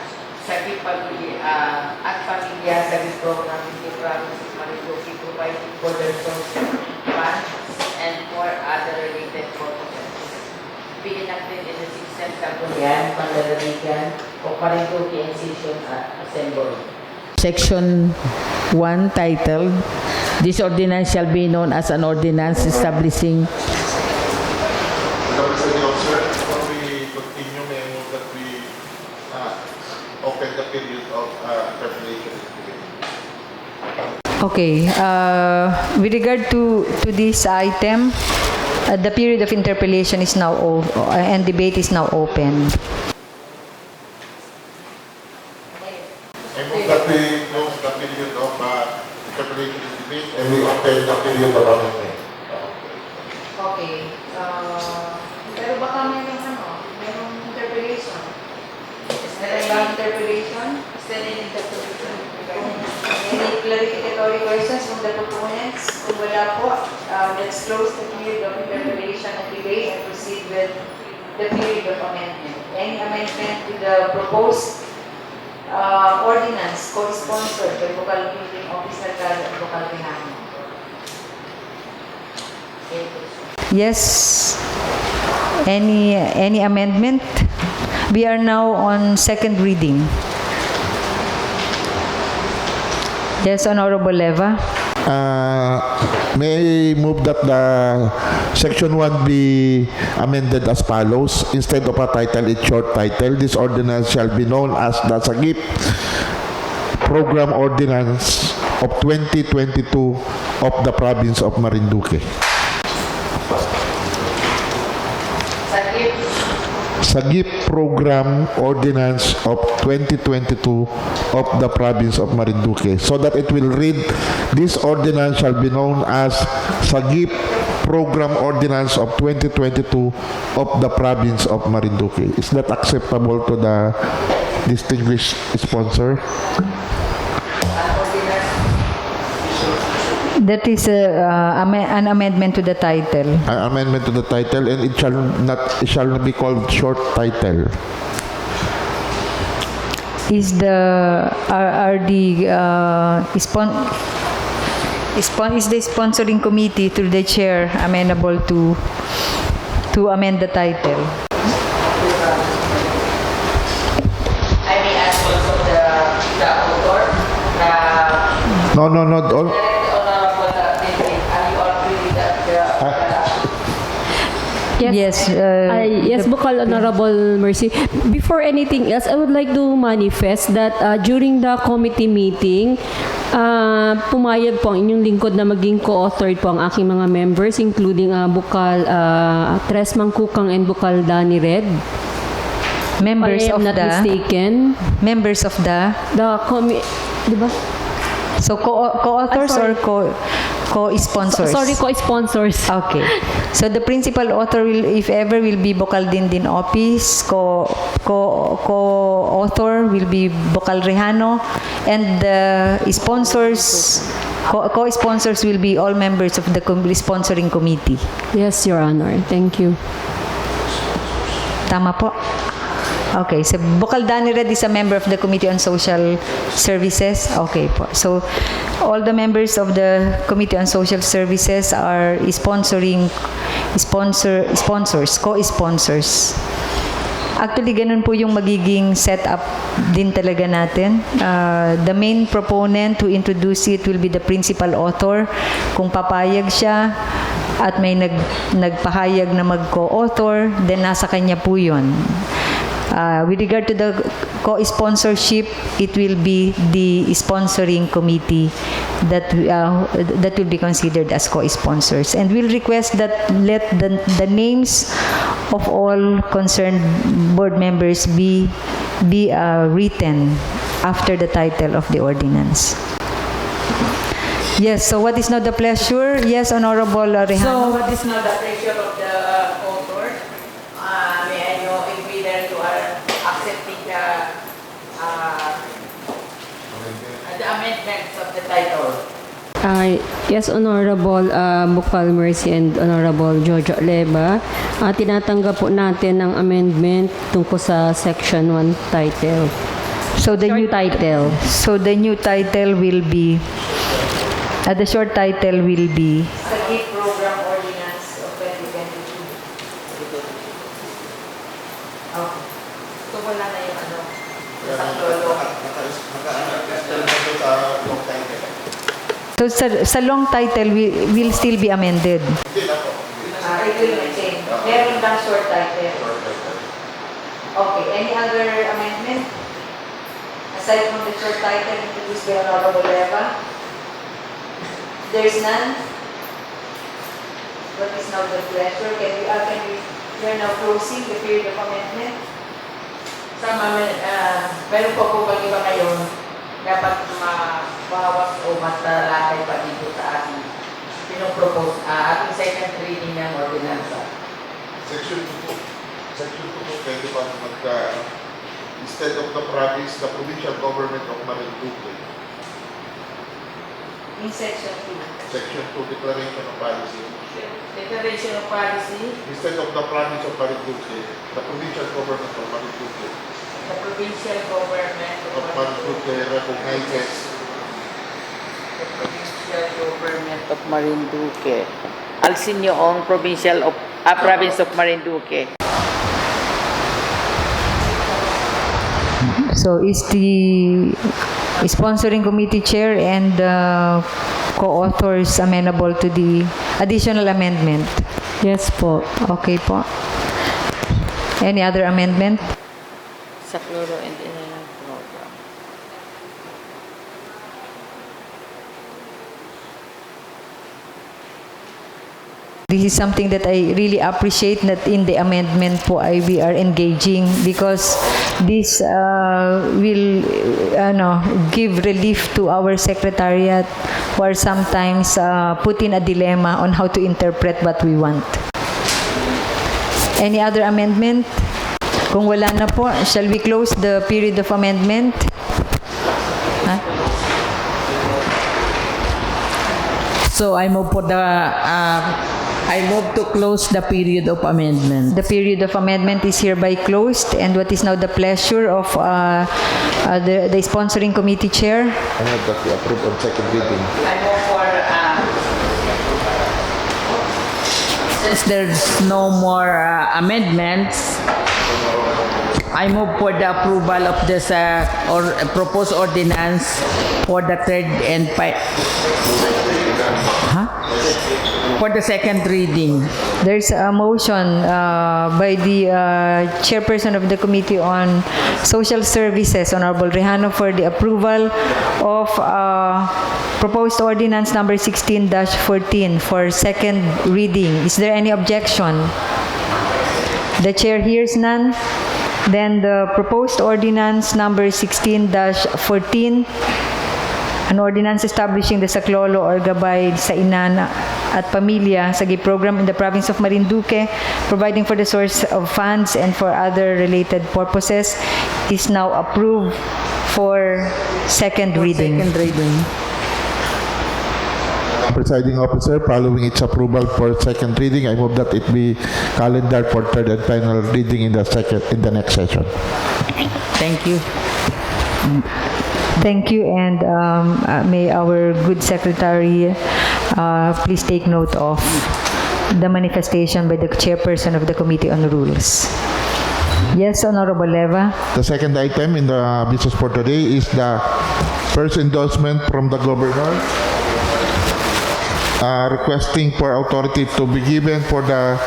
sagip pamilya sa program in the province of Marinduque, providing for the social funds and for other related purposes. Being enacted in the 16th Sangguniang Panlalawigan o Marinduque and Session Assembly. Section 1 titled, This ordinance shall be known as an ordinance establishing. Madam Presiding Officer, before we continue, may I move that we open the period of interpellation. Okay. With regard to this item, the period of interpellation is now over and debate is now open. I move that we close the period of interpellation and debate and we open the period of amendment. Okay. Pero baka merong interpellation. Is there any interpellation? Is there any interpellation? Any clarificatory questions from the proponents? Kung wala po, let's close the period of interpellation and debate and proceed with the period of amendment. Any amendment to the proposed ordinance co-sponsored by Vocal Meeting Opis-Mercado and Vocal Rejano? Yes. Any amendment? We are now on second reading. Yes, Honorable Leva. May I move that the section 1 be amended as follows. Instead of a title, it's short title. This ordinance shall be known as the Sagip Program Ordinance of 2022 of the province of Marinduque. Sagip Program Ordinance of 2022 of the province of Marinduque, so that it will read, this ordinance shall be known as Sagip Program Ordinance of 2022 of the province of Marinduque. Is that acceptable to the distinguished sponsor? That is an amendment to the title. An amendment to the title, and it shall not be called short title. Is the is the sponsoring committee through the chair amenable to amend the title? I may ask also the author, No. All, Yes. Yes, Bukal Honorable Mercy. Before anything else, I would like to manifest that during the committee meeting, pumayag po ang inyong lingkod na maging co-authored po ang aking mga members, including Bukal Tres Mangkukang and Bukal Dani Red. Members If I am of not the mistaken. members of the Di ba? so co-authors or co-sponsors? Sorry, co-sponsors. Okay. So the principal author will, if ever, will be Bukal Dindin Opis. Co-author will be Bukal Rehano, and the sponsors, co-sponsors will be all members of the sponsoring committee. Yes, Your Honor. Thank you. Tama po. Okay, so Bukal Dani Red is a member of the Committee on Social Services. Okay po. So all the members of the Committee on Social Services are sponsors, co-sponsors. Actually, ganun po yung magiging setup din talaga natin. The main proponent to introduce it will be the principal author. Kung papayag siya at may nagpahayag na mag-co-author, then nasa kanya po yun. With regard to the co-sponsorship, it will be the sponsoring committee that will be considered as co-sponsors, and we'll request that let the names of all concerned board members be written after the title of the ordinance. Yes. So what is now the pleasure? Yes, Honorable Rehano. So, what is now the pleasure of the author? May I know if whether you are accepting the amendments of the title? Yes, Honorable Bukal Mercy and Honorable Jojo Leba. Tinatanggap po natin ang amendment tungkol sa Section 1 title. So the Short new title. So the new title will be, the short title will be Sagip Program Ordinance of 2022. Okay. So, wala na yung ano? so sa long title will still be amended. It will maintain. Meron lang short title. Okay. Any other amendment? Aside from the short title introduced by Honorable Leva? There is none? What is now the pleasure? We are now closing the period of amendment? Meron po bang iba ngayon dapat mabawas o mas talakay pa dito sa ating pinopropose, ating second reading ng ordinansa? Section 2 pwede pa instead of the province, the provincial government of Marinduque. In section 2. Section 2, declaration of policy. Declaration of policy. Instead of the province of Marinduque, the provincial government of Marinduque. The provincial government Of Marinduque recognizes. The provincial government of Marinduque. Alsin yung province of Marinduque. So is the sponsoring committee chair and co-authors amenable to the additional amendment? Yes po. Okay po. Any other amendment? Sa chloro and inayos program. This is something that I really appreciate, that in the amendment po ay we are engaging, because this will give relief to our secretariat who are sometimes put in a dilemma on how to interpret what we want. Any other amendment? Kung wala na po, shall we close the period of amendment? So I move to close the period of amendment. The period of amendment is hereby closed, and what is now the pleasure of the sponsoring committee chair? I have that we approve on second reading. I move for, since there's no more amendments, I move for the approval of this proposed ordinance for the third and for the second reading. There's a motion by the chairperson of the Committee on Social Services, Honorable Rejano, for the approval of proposed ordinance number 16-14 for second reading. Is there any objection? The chair hears none. Then the proposed ordinance number 16-14, an ordinance establishing the saklolo or gabay sa inana at pamilya sa program in the province of Marinduque, providing for the source of funds and for other related purposes, is now approved for second reading. Second reading. Presiding officer, following its approval for second reading, I move that it be calendared for third and final reading in the next session. Thank you. Thank you, and may our good secretary please take note of the manifestation by the chairperson of the Committee on Rules. Yes, Honorable Leva. The second item in the business for today is the first endorsement from the governor requesting for authority to be given for the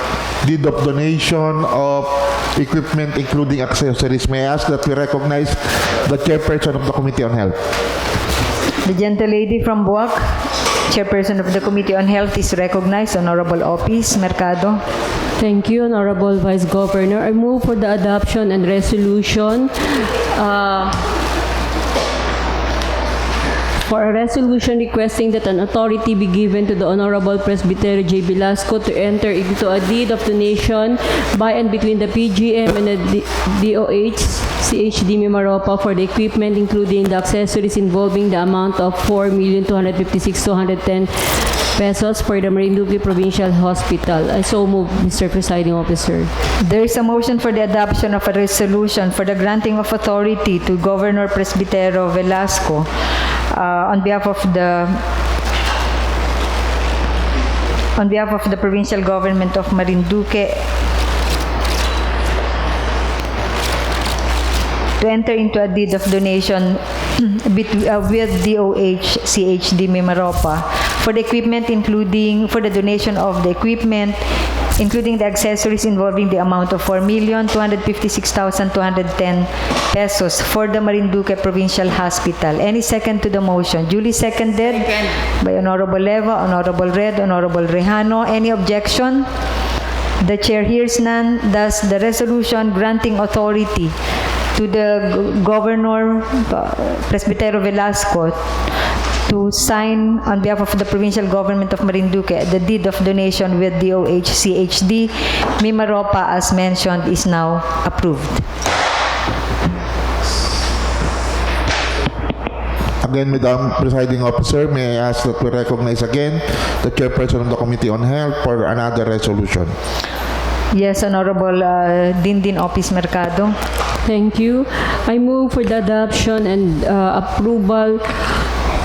deed of donation of equipment including accessories. May I ask that we recognize the chairperson of the Committee on Health. The gentle lady from Buwak, chairperson of the Committee on Health, is recognized. Honorable Opis-Mercado. Thank you, Honorable Vice Governor. I move for the adoption and resolution for a resolution requesting that an authority be given to the Honorable Presbitero J. Velasco to enter into a deed of donation by and between the PGM and the DOH-CHD MIMAROPA for the equipment including the accessories involving the amount of 4,256,210 pesos for the Marinduque Provincial Hospital. I so move, Mr. Presiding Officer. There is a motion for the adoption of a resolution for the granting of authority to Governor Presbitero Velasco on behalf of the provincial government of Marinduque to enter into a deed of donation with DOH-CHD MIMAROPA for the equipment for the donation of the equipment including the accessories involving the amount of 4,256,210 pesos for the Marinduque Provincial Hospital. Any second to the motion? Duly seconded by Honorable Leva, Honorable Red, Honorable Rejano. Any objection? The chair hears none. Thus, the resolution granting authority to the Governor Presbitero Velasco to sign on behalf of the provincial government of Marinduque the deed of donation with DOH-CHD MIMAROPA as mentioned is now approved. Again, Madam Presiding Officer, may I ask that we recognize again the chairperson of the Committee on Health for another resolution. Yes, Honorable Dindin Opis-Mercado. Thank you. I move for the adoption and approval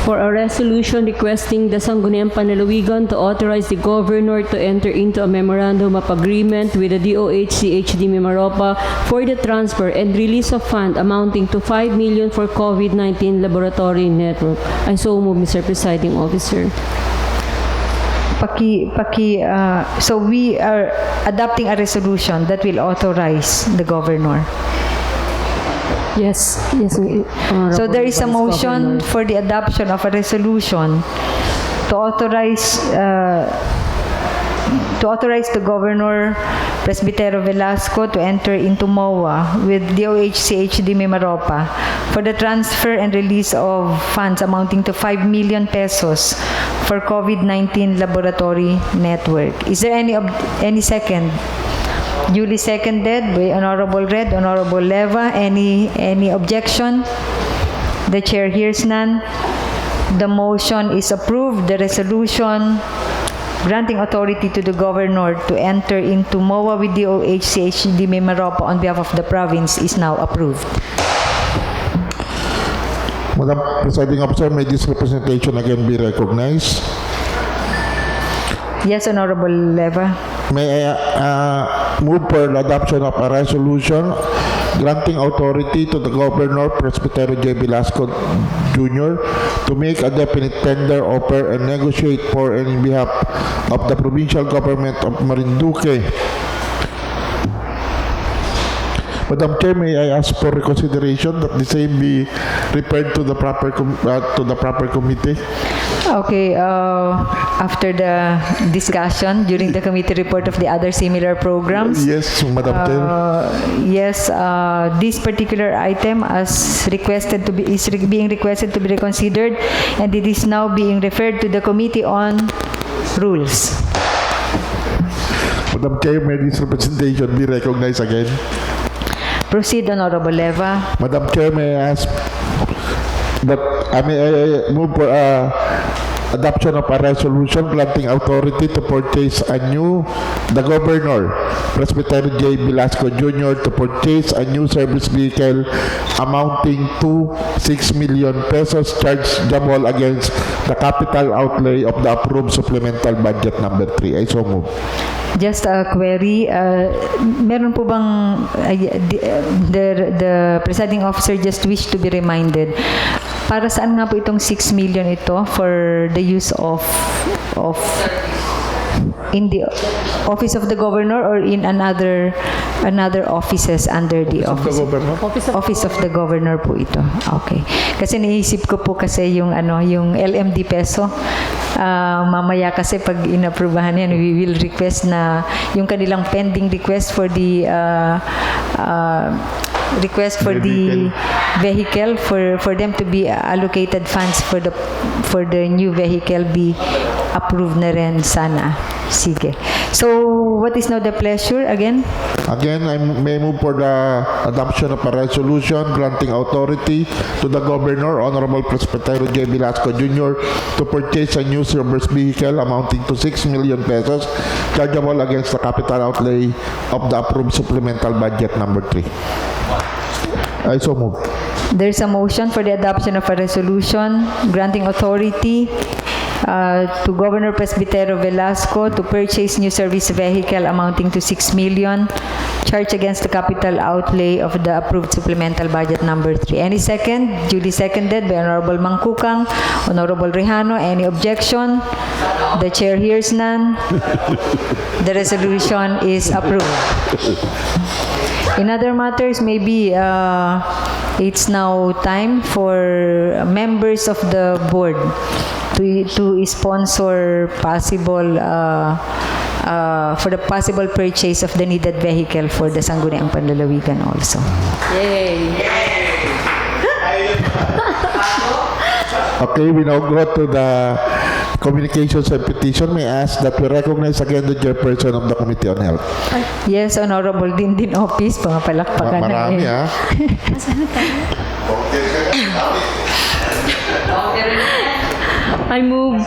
for a resolution requesting the Sangguniang Panlalawigan to authorize the governor to enter into a memorandum of agreement with the DOH-CHD MIMAROPA for the transfer and release of fund amounting to 5 million for COVID-19 laboratory network. I so move, Mr. Presiding Officer. So we are adopting a resolution that will authorize the governor. Yes, So there is a motion for the adoption of a resolution to authorize the governor, Presbitero Velasco, to enter into MOA with DOH-CHD MIMAROPA for the transfer and release of funds amounting to 5 million pesos for COVID-19 laboratory network. Is there any second? Duly seconded by Honorable Red, Honorable Leva. Any objection? The chair hears none. The motion is approved. The resolution granting authority to the governor to enter into MOA with DOH-CHD MIMAROPA on behalf of the province is now approved. Madam Presiding Officer, may this representation again be recognized? Yes, Honorable Leva. May I move for the adoption of a resolution granting authority to the Governor, Presbitero J. Velasco Jr. to make a definite tender offer and negotiate for and in behalf of the provincial government of Marinduque. Madam Chair, may I ask for reconsideration that the same be referred to the proper committee? Okay, after the discussion during the committee report of the other similar programs. Yes, Madam Chair. Yes, this particular item is being requested to be reconsidered, and it is now being referred to the Committee on Rules. Madam Chair, may this representation be recognized again? Proceed, Honorable Leva. Madam Chair, may I ask that I move for adoption of a resolution granting authority to purchase the Governor, Presbitero J. Velasco Jr. to purchase a new service vehicle amounting to 6 million pesos chargeable against the capital outlay of the approved supplemental budget number 3. I so move. Just a query, meron po bang the presiding officer just wish to be reminded, para saan nga po itong 6 million ito for the use of in the office of the governor or in another offices under the office of the governor po ito. Okay. Kasi naisip ko po kasi yung LMD peso. Mamaya kasi pag inaprubahan yan, we will request na yung kanilang pending request for the vehicle for them to be allocated funds for the new vehicle be approved na rin sana. Sige. So, what is now the pleasure again? Again, I may move for the adoption of a resolution granting authority to the Governor, Honorable Presbitero J. Velasco Jr. to purchase a new service vehicle amounting to 6 million pesos chargeable against the capital outlay of the approved supplemental budget number 3. I so move. There's a motion for the adoption of a resolution granting authority to Governor Presbitero Velasco to purchase new service vehicle amounting to 6 million charged against the capital outlay of the approved supplemental budget number 3. Any second? Duly seconded by Honorable Mangkukang, Honorable Rejano. Any objection? The chair hears none. The resolution is approved. In other matters, maybe it's now time for members of the board to sponsor possible for the possible purchase of the needed vehicle for the Sangguniang Panlalawigan also. Yay! Okay, we now go to the communications and petition. May I ask that we recognize again the chairperson of the Committee on Health. Yes, Honorable Dindin Opis, pangapalakpakan na Marami eh. I move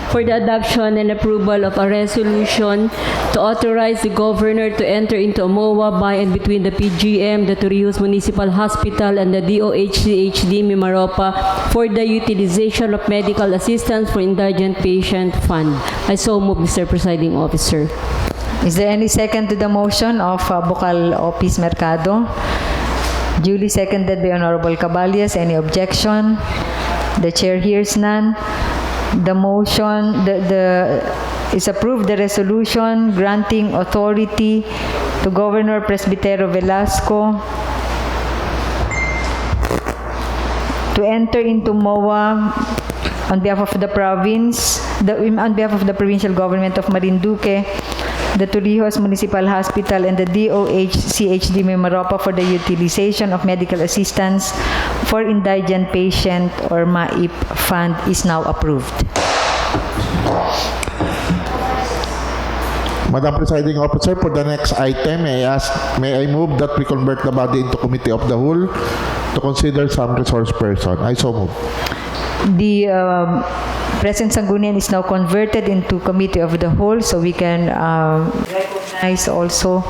for the adoption and approval of a resolution to authorize the governor to enter into a MOA by and between the PGM, the Torrijos Municipal Hospital, and the DOH-CHD MIMAROPA for the utilization of medical assistance for Indigent Patient Fund. I so move, Mr. Presiding Officer. Is there any second to the motion of Bukal Opis-Mercado? Duly seconded by Honorable Caballes. Any objection? The chair hears none. The motion is approved. The resolution granting authority to Governor Presbitero Velasco to enter into MOA on behalf of the province, on behalf of the provincial government of Marinduque, the Torrijos Municipal Hospital, and the DOH-CHD MIMAROPA for the utilization of medical assistance for Indigent Patient or MAIP Fund is now approved. Madam Presiding Officer, for the next item, may I move that we convert the body into committee of the whole to consider some resource person. I so move. The present Sangguniang is now converted into committee of the whole, so we can recognize also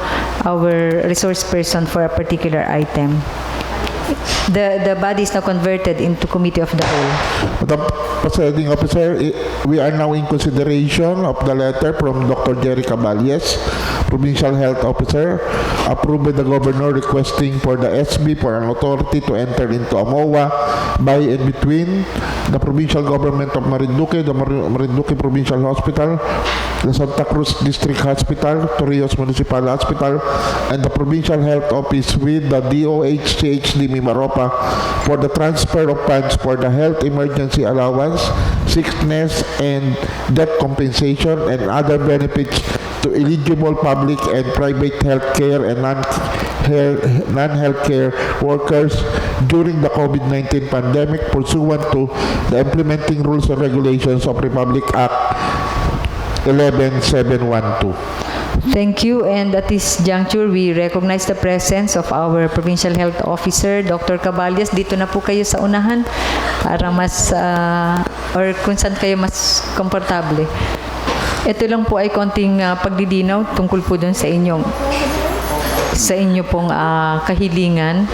our resource person for a particular item. The body is now converted into committee of the whole. Madam Presiding Officer, we are now in consideration of the letter from Dr. Jerry Caballes, Provincial Health Officer, approved by the Governor requesting for the SB for an authority to enter into a MOA by and between the Provincial Government of Marinduque, the Marinduque Provincial Hospital, the Santa Cruz District Hospital, Torrijos Municipal Hospital, and the Provincial Health Office with the DOH-CHD MIMAROPA for the transfer of funds for the health emergency allowance, sickness and death compensation, and other benefits to eligible public and private healthcare and non-healthcare workers during the COVID-19 pandemic pursuant to the implementing rules and regulations of Republic Act 11712. Thank you. And at this juncture, we recognize the presence of our Provincial Health Officer, Dr. Caballes. Dito na po kayo sa unahan para mas, or kung saan kayo mas komportable. Ito lang po ay konting pagdidinaw tungkol po dun sa inyo pong kahilingan,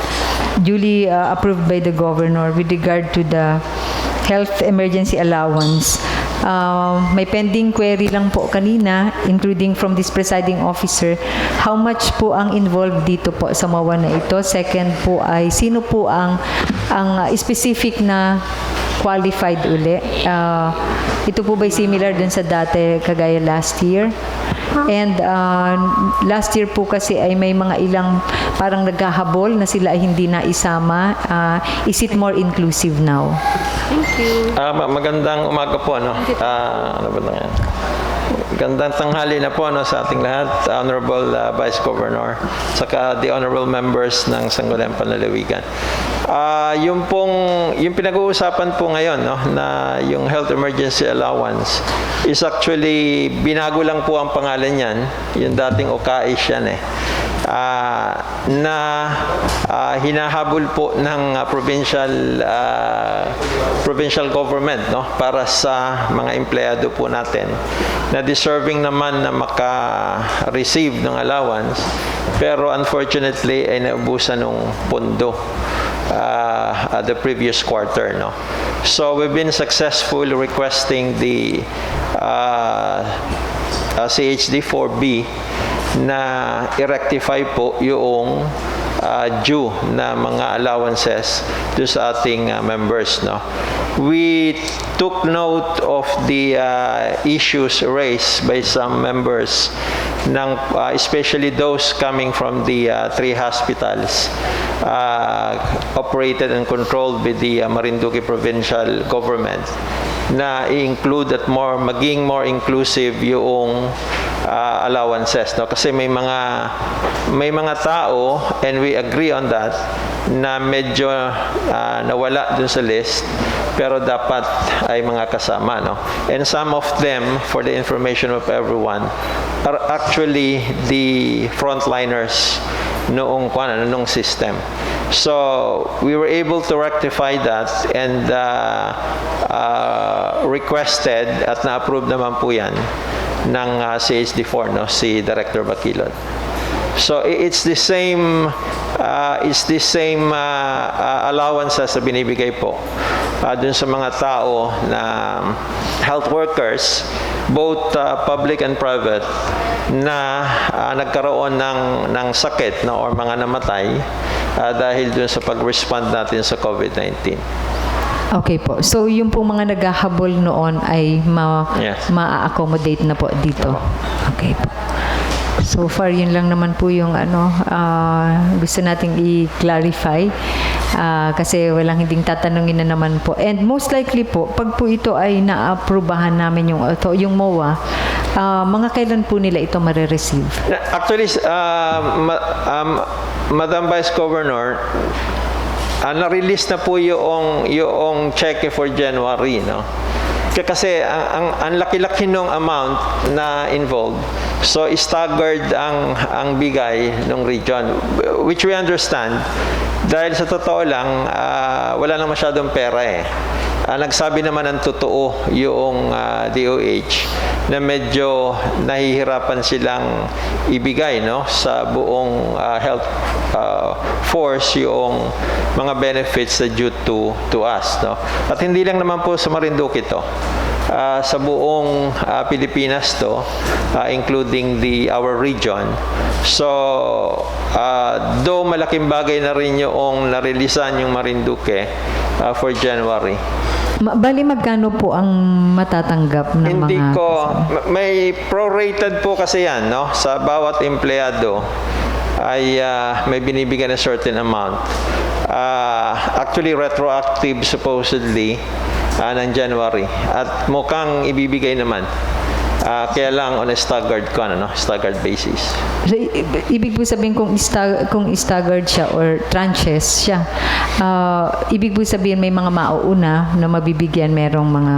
duly approved by the Governor with regard to the health emergency allowance. May pending query lang po kanina, including from this presiding officer, how much po ang involved dito po sa MOA na ito? Second po ay, sino po ang specific na qualified uli? Ito po ba'y similar dun sa dati kagaya last year? And last year po kasi ay may mga ilang parang naghahabol na sila ay hindi na isama. Is it more inclusive now? Thank you. Magandang umaga po, ano? Ano ba yan? Gandang tanghali na po, sa ating lahat, Honorable Vice Governor, saka the honorable members ng Sangguniang Panlalawigan. Yung pinag-uusapan po ngayon, na yung health emergency allowance is actually, binago lang po ang pangalan niyan, yung dating OKAIS yan na hinahabol po ng provincial government, para sa mga empleyado po natin na deserving naman na maka-receive ng allowance, pero unfortunately ay naubusan ng pondo the previous quarter, So we've been successful requesting the CHD 4B na i-rectify po yung due na mga allowances do sa ating members, We took note of the issues raised by some members, especially those coming from the three hospitals operated and controlled by the Marinduque Provincial Government, na i-include at maging more inclusive yung allowances, kasi may mga tao, and we agree on that, na medyo nawala dun sa list, pero dapat ay mga kasama, and some of them, for the information of everyone, are actually the frontliners noong system. So we were able to rectify that and requested at na-approve naman po yan ng CHD4, no, si Director Baquilod. So it's the same allowances na binibigay po dun sa mga tao na health workers, both public and private, na nagkaroon ng sakit, no, or mga namatay dahil dun sa pag-respond natin sa COVID-19. Okay po. So yung pong mga naghahabol noon ay Yes. ma-accommodate na po dito. Okay po. So far, yun lang naman po yung gusto nating i-clarify kasi walang hinding tatanungin na naman po. And most likely po, pag po ito ay na-aprobahan namin yung MOA, mga kailan po nila ito marireceive? Actually, Madam Vice Governor, na-release na po yung check for January, no? Kasi ang laki-laki nung amount na involved. So staggered ang bigay ng region, which we understand dahil sa totoo lang wala nang masyadong pera eh. Nagsabi naman ng totoo yung DOH na medyo nahihirapan silang ibigay, no, sa buong health force yung mga benefits na due to us, no. At hindi lang naman po sa Marinduque ito. Sa buong Pilipinas to, including our region. So, though malaking bagay na rin yung narelisan yung Marinduque for January. Bali, magkano po ang matatanggap ng Hindi mga... may prorated po kasi yan, no? Sa bawat empleyado ay may binibigyan na certain amount. Actually, retroactive supposedly ng January. At mukhang ibibigay naman. Kaya lang on a staggered basis. So, ibig po sabihin kung staggered siya or tranches siya, ibig po sabihin may mga mauuna na mabibigyan merong mga...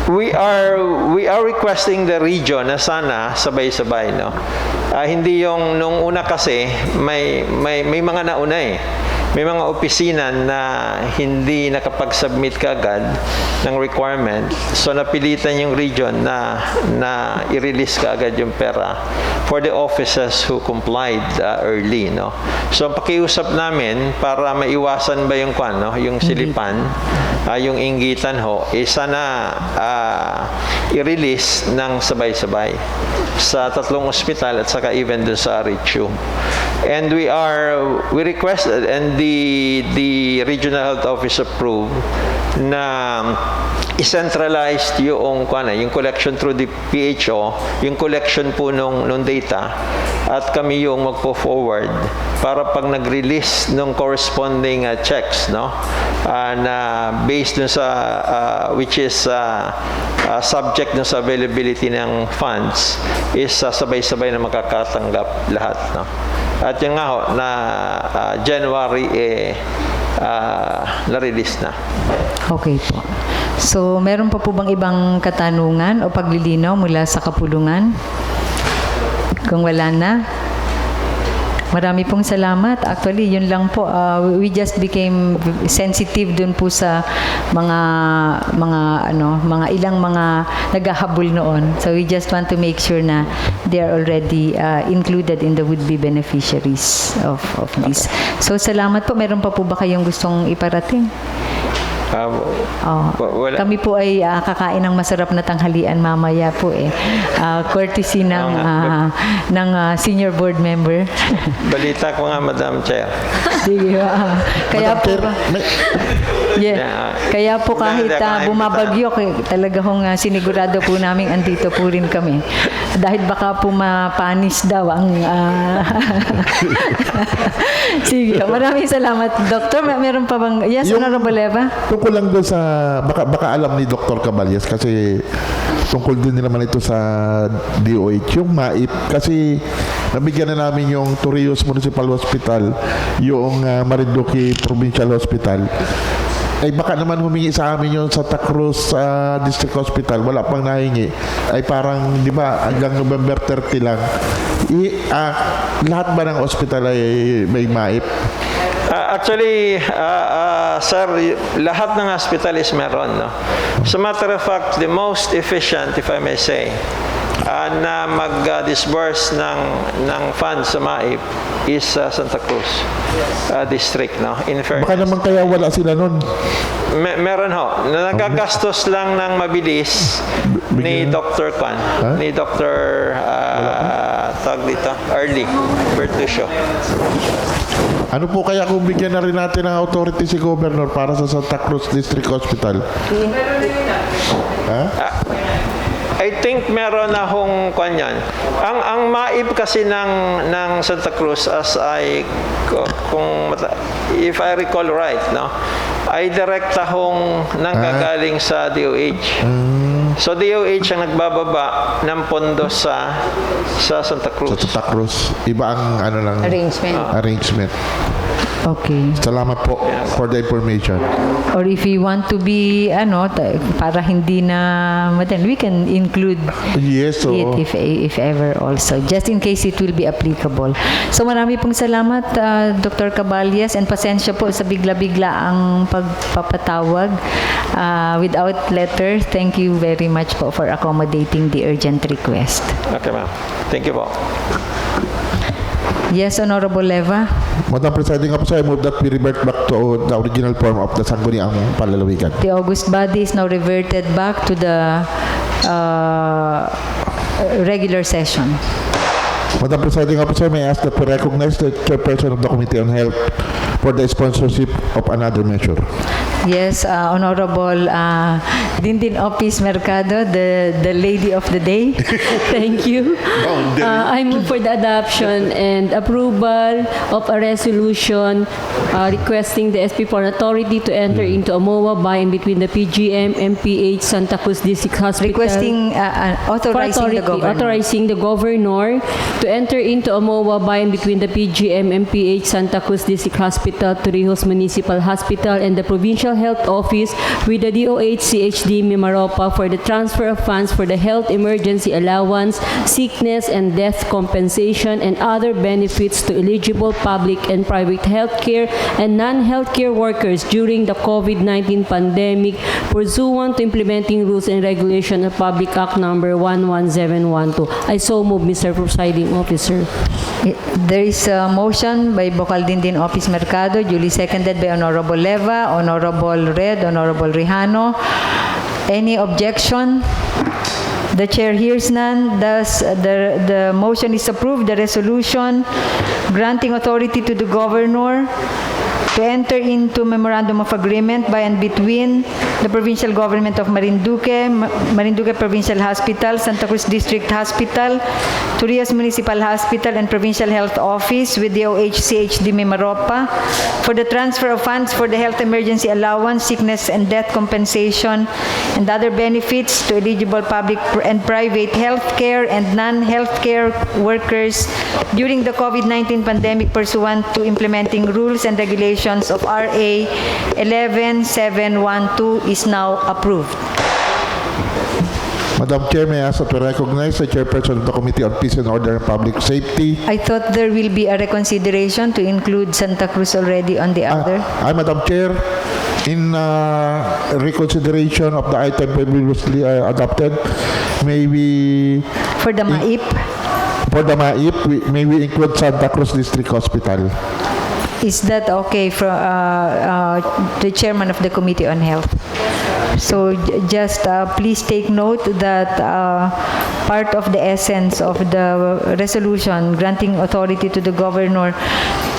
We are requesting the region na sana sabay-sabay, no. Hindi yung nung una kasi may mga nauna eh. May mga opisina na hindi nakapag-submit kaagad ng requirement. So napilitan yung region na i-release kaagad yung pera for the offices who complied early, no. So ang pakiusap namin para maiwasan ba yung yung silipan, yung inggitan ho, sana i-release ng sabay-sabay sa 3 ospital at saka even dun sa RHU. And we requested and the regional health office approved na i-centralized yung collection through the PHO, yung collection po nung data, at kami yung magpo-forward para pag nag-release ng corresponding checks, no, na based dun sa which is subject dun sa availability ng funds, is sabay-sabay na makakatanggap lahat, no. At yun nga ho, na January na-release na. Okay po. So, meron pa po bang ibang katanungan o paglilinaw mula sa kapulungan? Kung wala na, marami pong salamat. Actually, yun lang po. We just became sensitive dun po sa mga ilang mga naghahabol noon. So we just want to make sure na they are already included in the would-be beneficiaries of this. So salamat po. Meron pa po ba kayong gustong iparating? Wala. Kami po ay kakain ng masarap na tanghalian mamaya po courtesy ng senior board member. Balita ko nga, Madam Chair. Sige, kaya po kaya po kahit bumabagyo, talaga hong sinigurado po namin andito po rin kami. Dahil baka po mapanis daw ang sige, maraming salamat. Doctor, meron pa bang... Yes, Honorable Eva? Tungkol lang doon sa, baka alam ni Dr. Caballes kasi tungkol din naman ito sa DOH, yung MAIP, kasi nabigyan na namin yung Torrijos Municipal Hospital, yung Marinduque Provincial Hospital. ay baka naman humingi sa amin yung Santa Cruz District Hospital, wala pang nahingi. Ay parang, di ba, hanggang November 30 lang. Lahat ba ng hospital ay may MAIP? Actually, sir, lahat ng hospital is meron. No? As a matter of fact, the most efficient, if I may say, na mag-disburse ng funds sa MAIP is Santa Cruz District. No? In fairness. Baka naman kaya wala sila nun. Meron ho. Nagagastos lang ng mabilis ni Dr. Kwan, ni Dr. tawag dito, Early Bertuccio. Ano po kaya kung bigyan na rin natin ng authority si Governor para sa Santa Cruz District Hospital? I think meron na hong kwan yan. Ang MAIP kasi ng Santa Cruz, if I recall right, no, ay direkta hong nanggagaling sa DOH. So DOH ang nagbababa ng pondo sa Santa Cruz. Sa Santa Cruz. Iba ang arrangement. Okay. Salamat po for the information. Or if you want to be, para hindi na we can include Yes, it if ever also, just in case it will be applicable. So marami pong salamat, Dr. Caballes, and pasensya po sa bigla-bigla ang pagpapatawag without letter. Thank you very much po for accommodating the urgent request. Okay, ma'am. Thank you po. Yes, Honorable Leva. Madam Presiding Officer, I move that we revert back to the original form of the Sangguniang Panlalawigan. The August body is now reverted back to the regular session. Madam Presiding Officer, may I ask that we recognize the chairperson of the Committee on Health for the sponsorship of another measure. Yes, Honorable Dindin Opis-Mercado, the lady of the day. Thank you. I move for the adoption and approval of a resolution requesting the SP4 authority to enter into a MOA by and between the PGM, MPH, Santa Cruz District Hospital. Requesting, authorizing the governor to enter into a MOA by and between the PGM, MPH, Santa Cruz District Hospital, Torrijos Municipal Hospital, and the Provincial Health Office with the DOH-CHD MIMAROPA for the transfer of funds for the health emergency allowance, sickness and death compensation, and other benefits to eligible public and private healthcare and non-healthcare workers during the COVID-19 pandemic pursuant to implementing rules and regulations of Public Act number 11712. I so move, Mr. Presiding Officer. There is a motion by Bokal Dindin Opis-Mercado, duly seconded by Honorable Leva, Honorable Red, Honorable Rihano. Any objection? The chair hears none. Thus, the motion is approved. The resolution granting authority to the governor to enter into Memorandum of Agreement by and between the Provincial Government of Marinduque, Marinduque Provincial Hospital, Santa Cruz District Hospital, Torrijos Municipal Hospital, and Provincial Health Office with the DOH-CHD MIMAROPA for the transfer of funds for the health emergency allowance, sickness and death compensation, and other benefits to eligible public and private healthcare and non-healthcare workers during the COVID-19 pandemic pursuant to implementing rules and regulations of RA 11712 is now approved. Madam Chair, may I ask that we recognize the chairperson of the Committee on Peace and Order and Public Safety. I thought there will be a reconsideration to include Santa Cruz already on the other. Madam Chair, in reconsideration of the item previously adopted, may we... For the MAIP? For the MAIP, may we include Santa Cruz District Hospital? Is that okay for the chairman of the Committee on Health? So just please take note that part of the essence of the resolution granting authority to the governor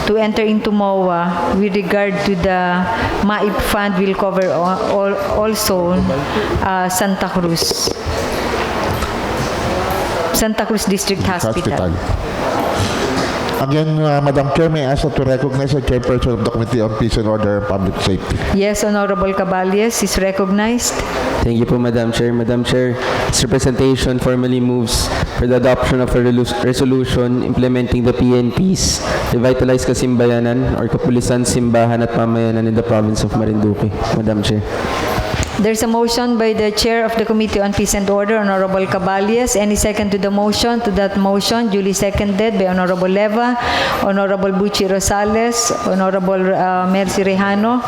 to enter into MOA with regard to the MAIP fund will cover also Santa Cruz District Hospital. Again, Madam Chair, may I ask that to recognize the Chairperson of the Committee on Peace and Order and Public Safety. Yes, Honorable Caballes is recognized. Thank you po, Madam Chair. Madam Chair, this representation formally moves for the adoption of a resolution implementing the PNP's Revitalized Kasimbayanan or Kapulisan, Simbahan at Pamayanan in the province of Marinduque. Madam Chair. There's a motion by the Chair of the Committee on Peace and Order, Honorable Caballes. Any second to the motion? To that motion, duly seconded by Honorable Leva, Honorable Buchi Rosales, Honorable Mercy Rejano.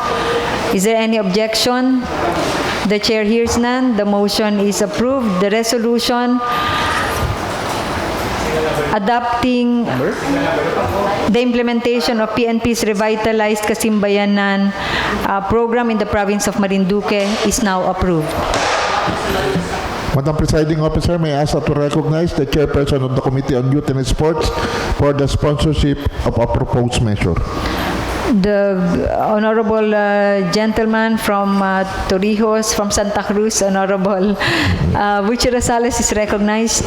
Is there any objection? The Chair hears none. The motion is approved. The resolution adopting the implementation of PNP's Revitalized Kasimbayanan program in the province of Marinduque is now approved. Madam Presiding Officer, may I ask to recognize the Chairperson of the Committee on Youth and Sports for the sponsorship of a proposed measure. The honorable gentleman from Torrijos, from Santa Cruz, Honorable Buchi Rosales is recognized.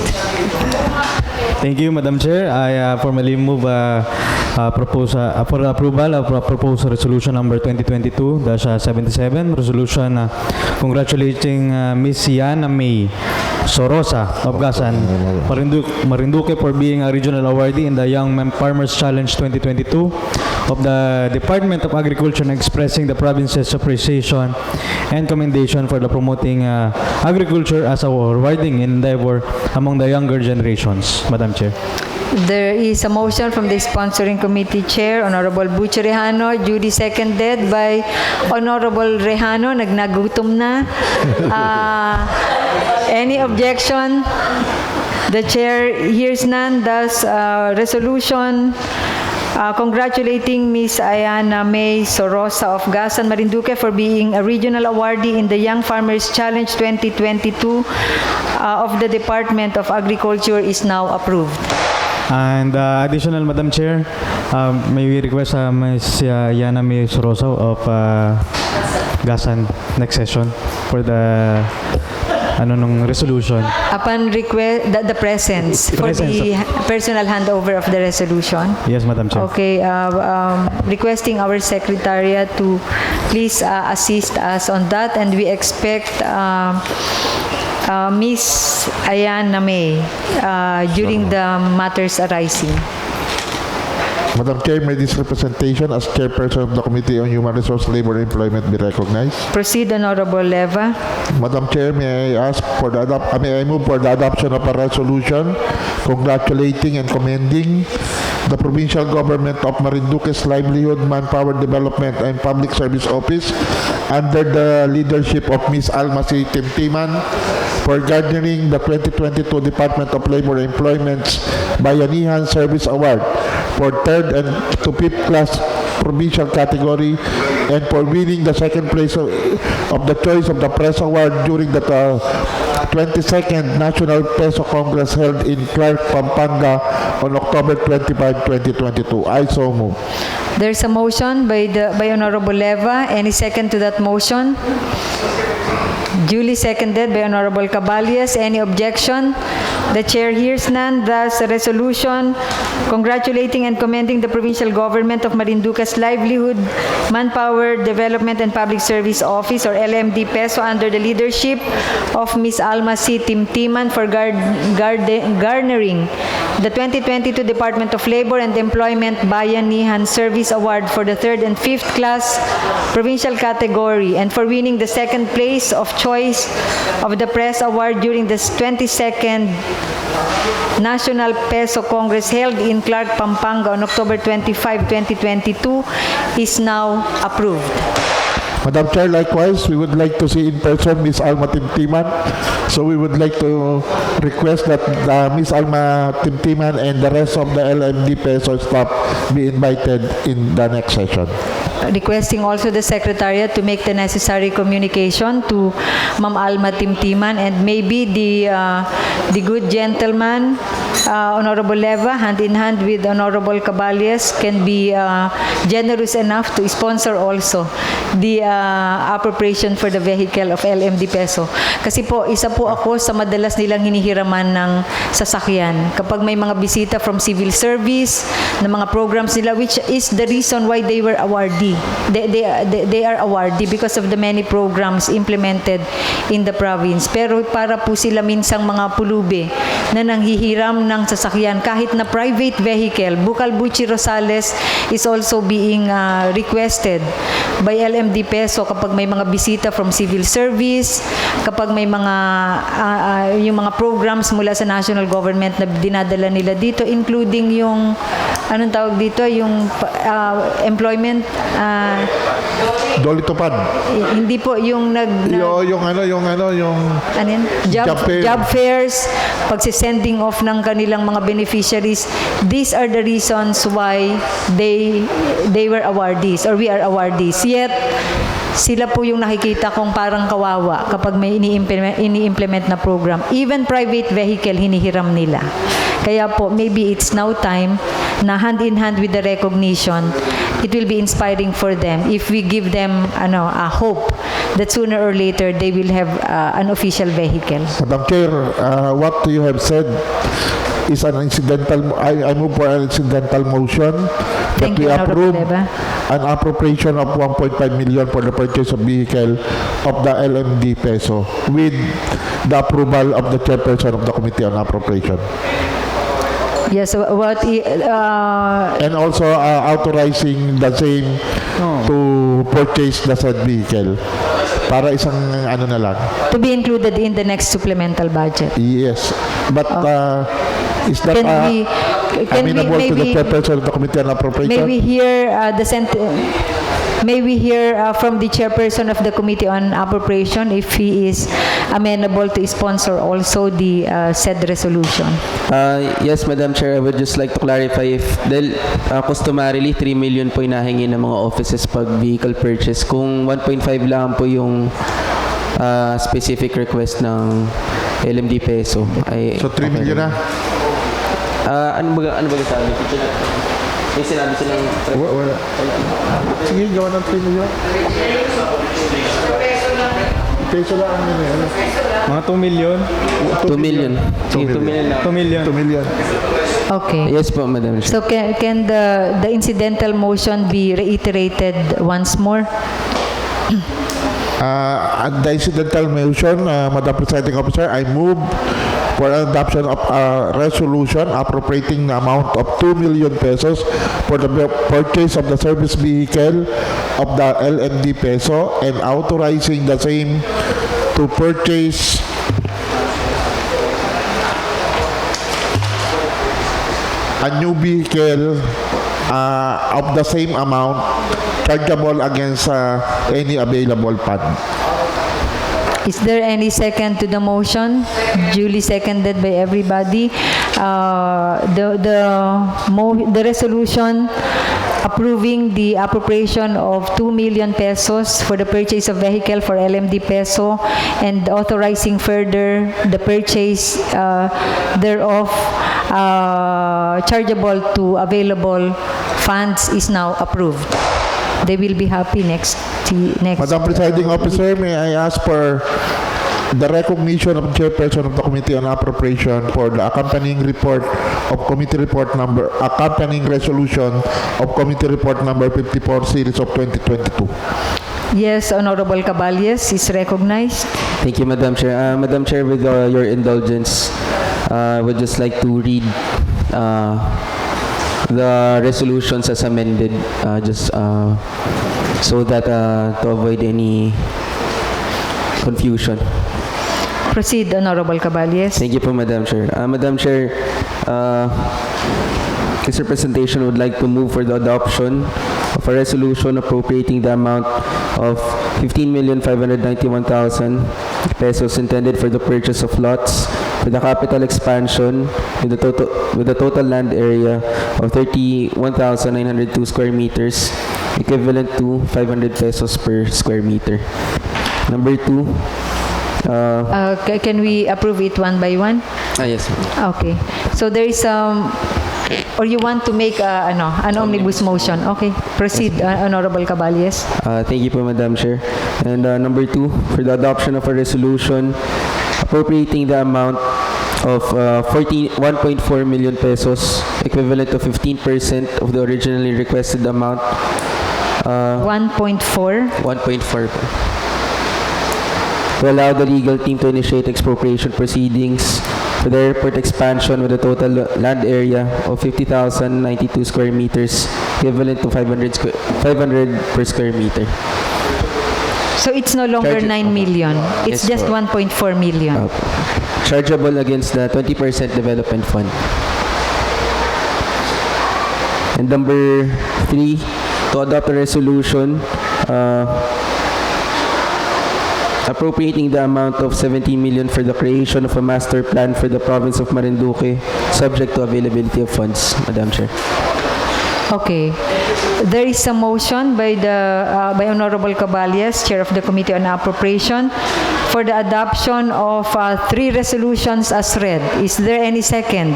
Thank you, Madam Chair. I formally move for the approval of proposed resolution number 2022-77, resolution congratulating Miss Yana May Sorosa of Gasan, Marinduque for being a regional awardee in the Young Farmers Challenge 2022 of the Department of Agriculture, and expressing the province's appreciation and commendation for the promoting agriculture as a rewarding endeavor among the younger generations. Madam Chair. There is a motion from the sponsoring committee chair, Honorable Buchi Rejano, duly seconded by Honorable Rejano. Nagnagutom na. Any objection? The chair hears none. Thus, resolution congratulating Ms. Ayana May Sorosa of Gasan, Marinduque for being a regional awardee in the Young Farmers Challenge 2022 of the Department of Agriculture is now approved. And additional, Madam Chair, may we request Ms. Yana May Sorosa of Gasan next session for the resolution. Upon request, the presence for the personal handover of the resolution. Yes, Madam Chair. Okay, requesting our secretariat to please assist us on that, and we expect Ms. Ayana May during the matters arising. Madam Chair, may this representation as Chairperson of the Committee on Human Resource, Labor, and Employment be recognized? Proceed, Honorable Leva. Madam Chair, may I ask for the may I move for the adoption of a resolution congratulating and commending the Provincial Government of Marinduque's Livelihood, Manpower Development, and Public Service Office under the leadership of Ms. Alma C. Timtiman for garnering the 2022 Department of Labor and Employment's Bayanihan Service Award for 3rd and to 5th class provincial category, and for winning the 2nd place of the Choice of the Press Award during the 22nd National Peso Congress held in Clark, Pampanga on October 25, 2022. I so move. There's a motion by Honorable Leva. Any second to that motion? Duly seconded by Honorable Caballes. Any objection? The chair hears none. Thus, a resolution congratulating and commending the Provincial Government of Marinduque's Livelihood, Manpower Development, and Public Service Office, or LMD PESO, under the leadership of Ms. Alma C. Timtiman for garnering the 2022 Department of Labor and Employment Bayanihan Service Award for the 3rd and 5th class provincial category, and for winning the 2nd place of Choice of the Press Award during the 22nd National Peso Congress held in Clark, Pampanga on October 25, 2022 is now approved. Madam Chair, likewise, we would like to see in person Ms. Alma Timtiman. So we would like to request that Ms. Alma Timtiman and the rest of the LMD PESO staff be invited in the next session. requesting also the Secretariat to make the necessary communication to Ma'am Alma Timtiman, and maybe the good gentleman, Honorable Leva, hand in hand with Honorable Caballes, can be generous enough to sponsor also the appropriation for the vehicle of LMD Peso. Kasi po, isa po ako sa madalas nilang hinihiraman ng sasakyan. Kapag may mga bisita from civil service, na mga programs nila, which is the reason why they were awardee. They are awardee because of the many programs implemented in the province. Pero para po sila minsang mga pulube na nanghihiram ng sasakyan kahit na private vehicle. Bukal Buchi Rosales is also being requested by LMD Peso kapag may mga bisita from civil service, kapag may mga yung mga programs mula sa national government na dinadala nila dito, including yung anong tawag dito, yung employment Dolitopad. hindi po yung job fairs, pagsisending off ng kanilang mga beneficiaries. These are the reasons why they were awardees, or we are awardees. Yet sila po yung nakikita kong parang kawawa kapag may ini-implement na program. Even private vehicle hinihiram nila. Kaya po, maybe it's now time na hand in hand with the recognition, it will be inspiring for them if we give them a hope that sooner or later they will have an official vehicle. Madam Chair, what you have said is an incidental. I move for an incidental motion that Thank we you, Honorable approve Leva. an appropriation of 1.5 million for the purchase of vehicle of the LMD Peso with the approval of the chairperson of the Committee on Appropriation. Yes, And also authorizing the same to purchase the said vehicle. Para isang ano na lang. to be included in the next supplemental budget. Yes. But is that amenable to the chairperson of the Committee on Appropriation? May we hear may we hear from the chairperson of the Committee on Appropriation if he is amenable to sponsor also the said resolution? Yes, Madam Chair, I would just like to clarify if customarily 3 million po inahingi ng mga offices pag vehicle purchase. Kung 1.5 lang po yung specific request ng LMD Peso. So 3 million na? Ano ba sabi? May sinabi silang... Wala. Sige, gawa ng 3 million. Peso lang ang yun. Mga 2 million. 2 million. Sige, 2 million lang. 2 million. 2 million. Okay. Yes po, Madam Chair. So can the incidental motion be reiterated once more? The incidental motion, Madam Presiding Officer, I move for adoption of a resolution appropriating the amount of 2 million pesos for the purchase of the service vehicle of the LMD Peso and authorizing the same to purchase a new vehicle of the same amount chargeable against any available fund. Is there any second to the motion? Duly seconded by everybody. The resolution approving the appropriation of 2 million pesos for the purchase of vehicle for LMD Peso and authorizing further the purchase thereof chargeable to available funds is now approved. They will be happy next. Madam Presiding Officer, may I ask for the recognition of the Chairperson of the Committee on Appropriation for the accompanying report of Committee Report number, accompanying resolution of Committee Report number 54 series of 2022. Yes, Honorable Caballes is recognized. Thank you, Madam Chair. Madam Chair, with your indulgence, I would just like to read the resolutions as amended, just so that to avoid any confusion. Proceed, Honorable Caballes. Thank you po, Madam Chair. Madam Chair, this representation would like to move for the adoption of a resolution appropriating the amount of 15,591,000 pesos intended for the purchase of lots for the capital expansion with the total land area of 31,902 square meters equivalent to 500 pesos per square meter. Number 2, Can we approve it one by one? yes, ma'am. Okay. So there is or you want to make an omnibus motion? Okay. Proceed, Honorable Caballes. Thank you po, Madam Chair. And number 2, for the adoption of a resolution appropriating the amount of 1.4 million pesos, equivalent to 15% of the originally requested amount. 1.4. 1.4 po. To allow the legal team to initiate expropriation proceedings for the airport expansion with a total land area of 50,092 square meters, equivalent to 500 per square meter. So it's no longer 9 million. It's Yes, just po. 1.4 million. Chargeable against the 20% development fund. And number 3, to adopt a resolution appropriating the amount of 17 million for the creation of a master plan for the province of Marinduque, subject to availability of funds, Madam Chair. Okay. There is a motion by by Honorable Caballes, Chair of the Committee on Appropriation, for the adoption of 3 resolutions as read. Is there any second?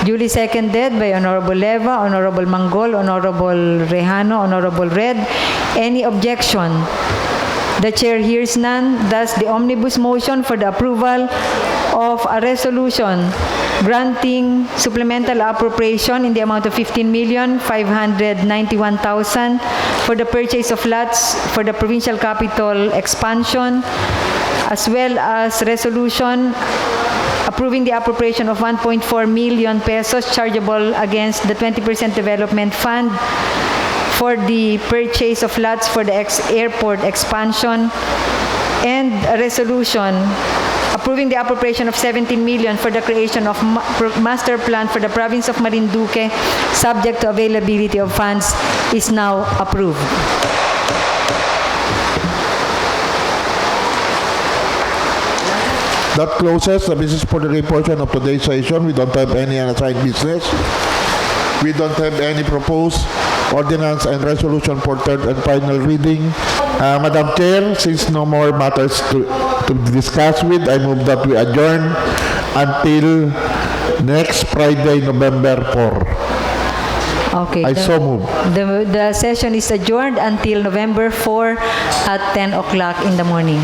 Duly seconded by Honorable Leva, Honorable Manggol, Honorable Rejano, Honorable Red. Any objection? The Chair hears none. Thus, the omnibus motion for the approval of a resolution granting supplemental appropriation in the amount of 15,591,000 for the purchase of lots for the provincial capital expansion, as well as resolution approving the appropriation of 1.4 million pesos chargeable against the 20% development fund for the purchase of lots for the airport expansion, and a resolution approving the appropriation of 17 million for the creation of master plan for the province of Marinduque, subject to availability of funds, is now approved. That closes the business for the portion of today's session. We don't have any unassigned business. We don't have any proposed ordinance and resolution for third and final reading. Madam Chair, since no more matters to discuss with, I move that we adjourn until next Friday, November 4. Okay. So move. The session is adjourned until November 4 at 10 o'clock in the morning.